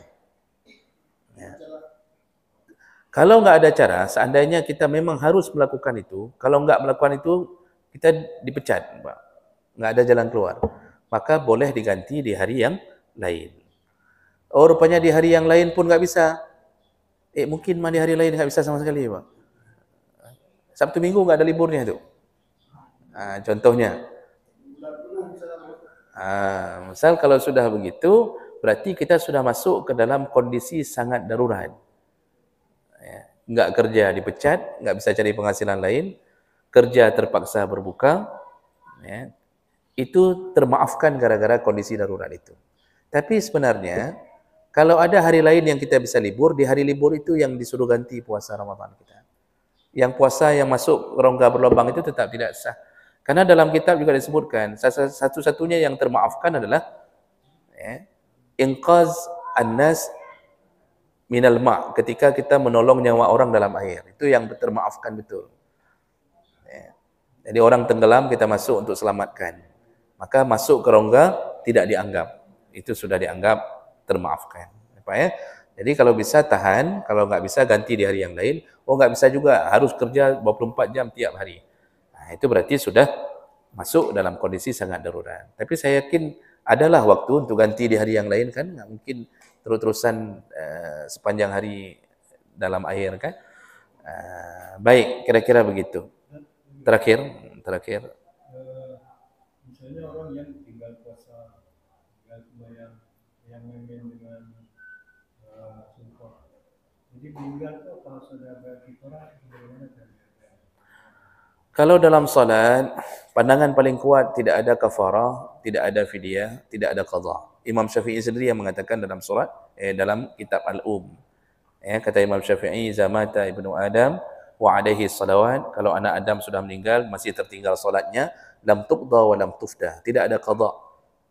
Kalau enggak ada cara, seandainya kita memang harus melakukan itu, kalau enggak melakukan itu, kita dipecat, Pak. Enggak ada jalan keluar. Maka boleh diganti di hari yang lain. Oh, rupanya di hari yang lain pun enggak bisa. Mungkin di hari lain enggak bisa sama sekali, Pak. Sabtu Minggu enggak ada liburnya itu. Contohnya. Misal kalau sudah begitu, berarti kita sudah masuk ke dalam kondisi sangat darurat. Enggak kerja dipecat, enggak bisa cari penghasilan lain, kerja terpaksa berbuka, itu termaafkan gara-gara kondisi darurat itu. Tapi sebenarnya, kalau ada hari lain yang kita bisa libur, di hari libur itu yang disuruh ganti puasa Ramadan kita. Yang puasa yang masuk rongga berlubang itu tetap tidak sah. Karena dalam kitab juga disebutkan, satu-satunya yang termaafkan adalah inqaz an-nas minal ma', ketika kita menolong nyawa orang dalam air. Itu yang termaafkan betul. Jadi orang tenggelam, kita masuk untuk selamatkan. Maka masuk ke rongga tidak dianggap. Itu sudah dianggap termaafkan. Jadi kalau bisa tahan, kalau enggak bisa ganti di hari yang lain. Enggak bisa juga, harus kerja 24 jam tiap hari. Itu berarti sudah masuk dalam kondisi sangat darurat. Tapi saya yakin adalah waktu untuk ganti di hari yang lain kan, nggak mungkin terus-terusan sepanjang hari dalam air kan. Baik, kira-kira begitu. Terakhir. Misalnya orang yang tinggal puasa, tinggal sembahyang, yang main dengan sumpah. Jadi meninggal itu kalau sudah berkifarah, bagaimana caranya? Kalau dalam salat, pandangan paling kuat tidak ada kafarah, tidak ada fidyah, tidak ada qadha. Imam Syafi'i sendiri yang mengatakan dalam surat dalam kitab kata Imam Syafi'i, zamata ibnu Adam wa alaihi salawat, kalau anak Adam sudah meninggal masih tertinggal solatnya, lam tuqda wa lam tufda, tidak ada qadha.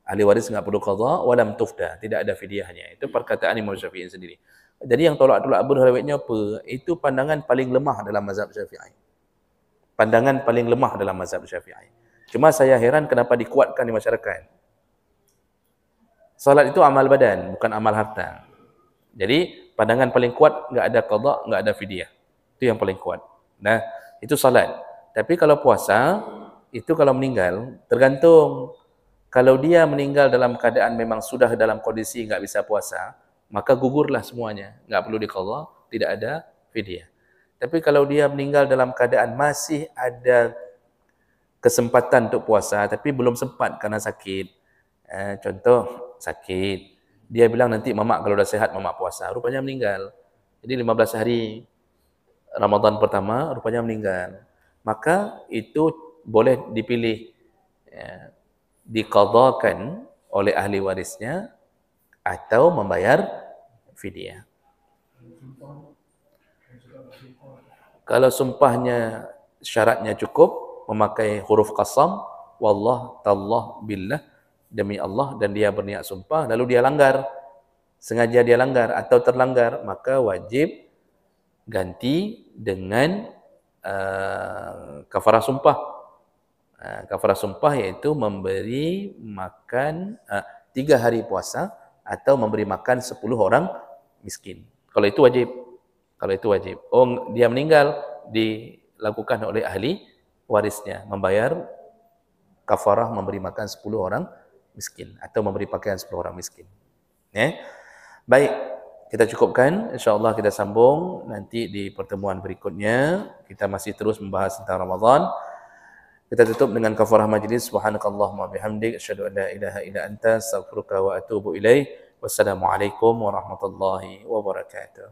Ahli waris enggak perlu qadha wa lam tufda, tidak ada fidyahnya. Itu perkataan Imam Syafi'i sendiri. Jadi yang tolak-tolak berhawatnya apa? Itu pandangan paling lemah dalam mazhab Syafi'i. Pandangan paling lemah dalam mazhab Syafi'i. Cuma saya heran kenapa dikuatkan di masyarakat. Salat itu amal badan, bukan amal harta. Jadi pandangan paling kuat enggak ada qadha, enggak ada fidyah. Itu yang paling kuat. Nah, itu salat. Tapi kalau puasa, itu kalau meninggal tergantung. Kalau dia meninggal dalam keadaan memang sudah dalam kondisi enggak bisa puasa, maka gugurlah semuanya, enggak perlu diqadha, tidak ada fidyah. Tapi kalau dia meninggal dalam keadaan masih ada kesempatan untuk puasa, tapi belum sempat karena sakit. Contoh, sakit. Dia bilang nanti mamak kalau dah sehat mamak puasa. Rupanya meninggal. Jadi 15 hari Ramadan pertama, rupanya meninggal. Maka itu boleh dipilih. Diqadhakan oleh ahli warisnya atau membayar fidyah. Kalau sumpahnya syaratnya cukup, memakai huruf qasam, wallah, tallah, billah, demi Allah, dan dia berniat sumpah, lalu dia langgar, sengaja dia langgar atau terlanggar, maka wajib ganti dengan kafarah sumpah. Kafarah sumpah iaitu memberi makan 3 hari puasa atau memberi makan 10 orang miskin. Kalau itu wajib. Oh, dia meninggal, dilakukan oleh ahli warisnya, membayar kafarah memberi makan 10 orang miskin atau memberi pakaian 10 orang miskin. Baik, kita cukupkan. InsyaAllah kita sambung nanti di pertemuan berikutnya. Kita masih terus membahas tentang Ramadan. Kita tutup dengan kafarah majlis. Subhanakallahumma bihamdik, asyhadu an la ilaha illa anta, astaghfiruka wa atubu ilaih. Wassalamualaikum warahmatullahi wabarakatuh.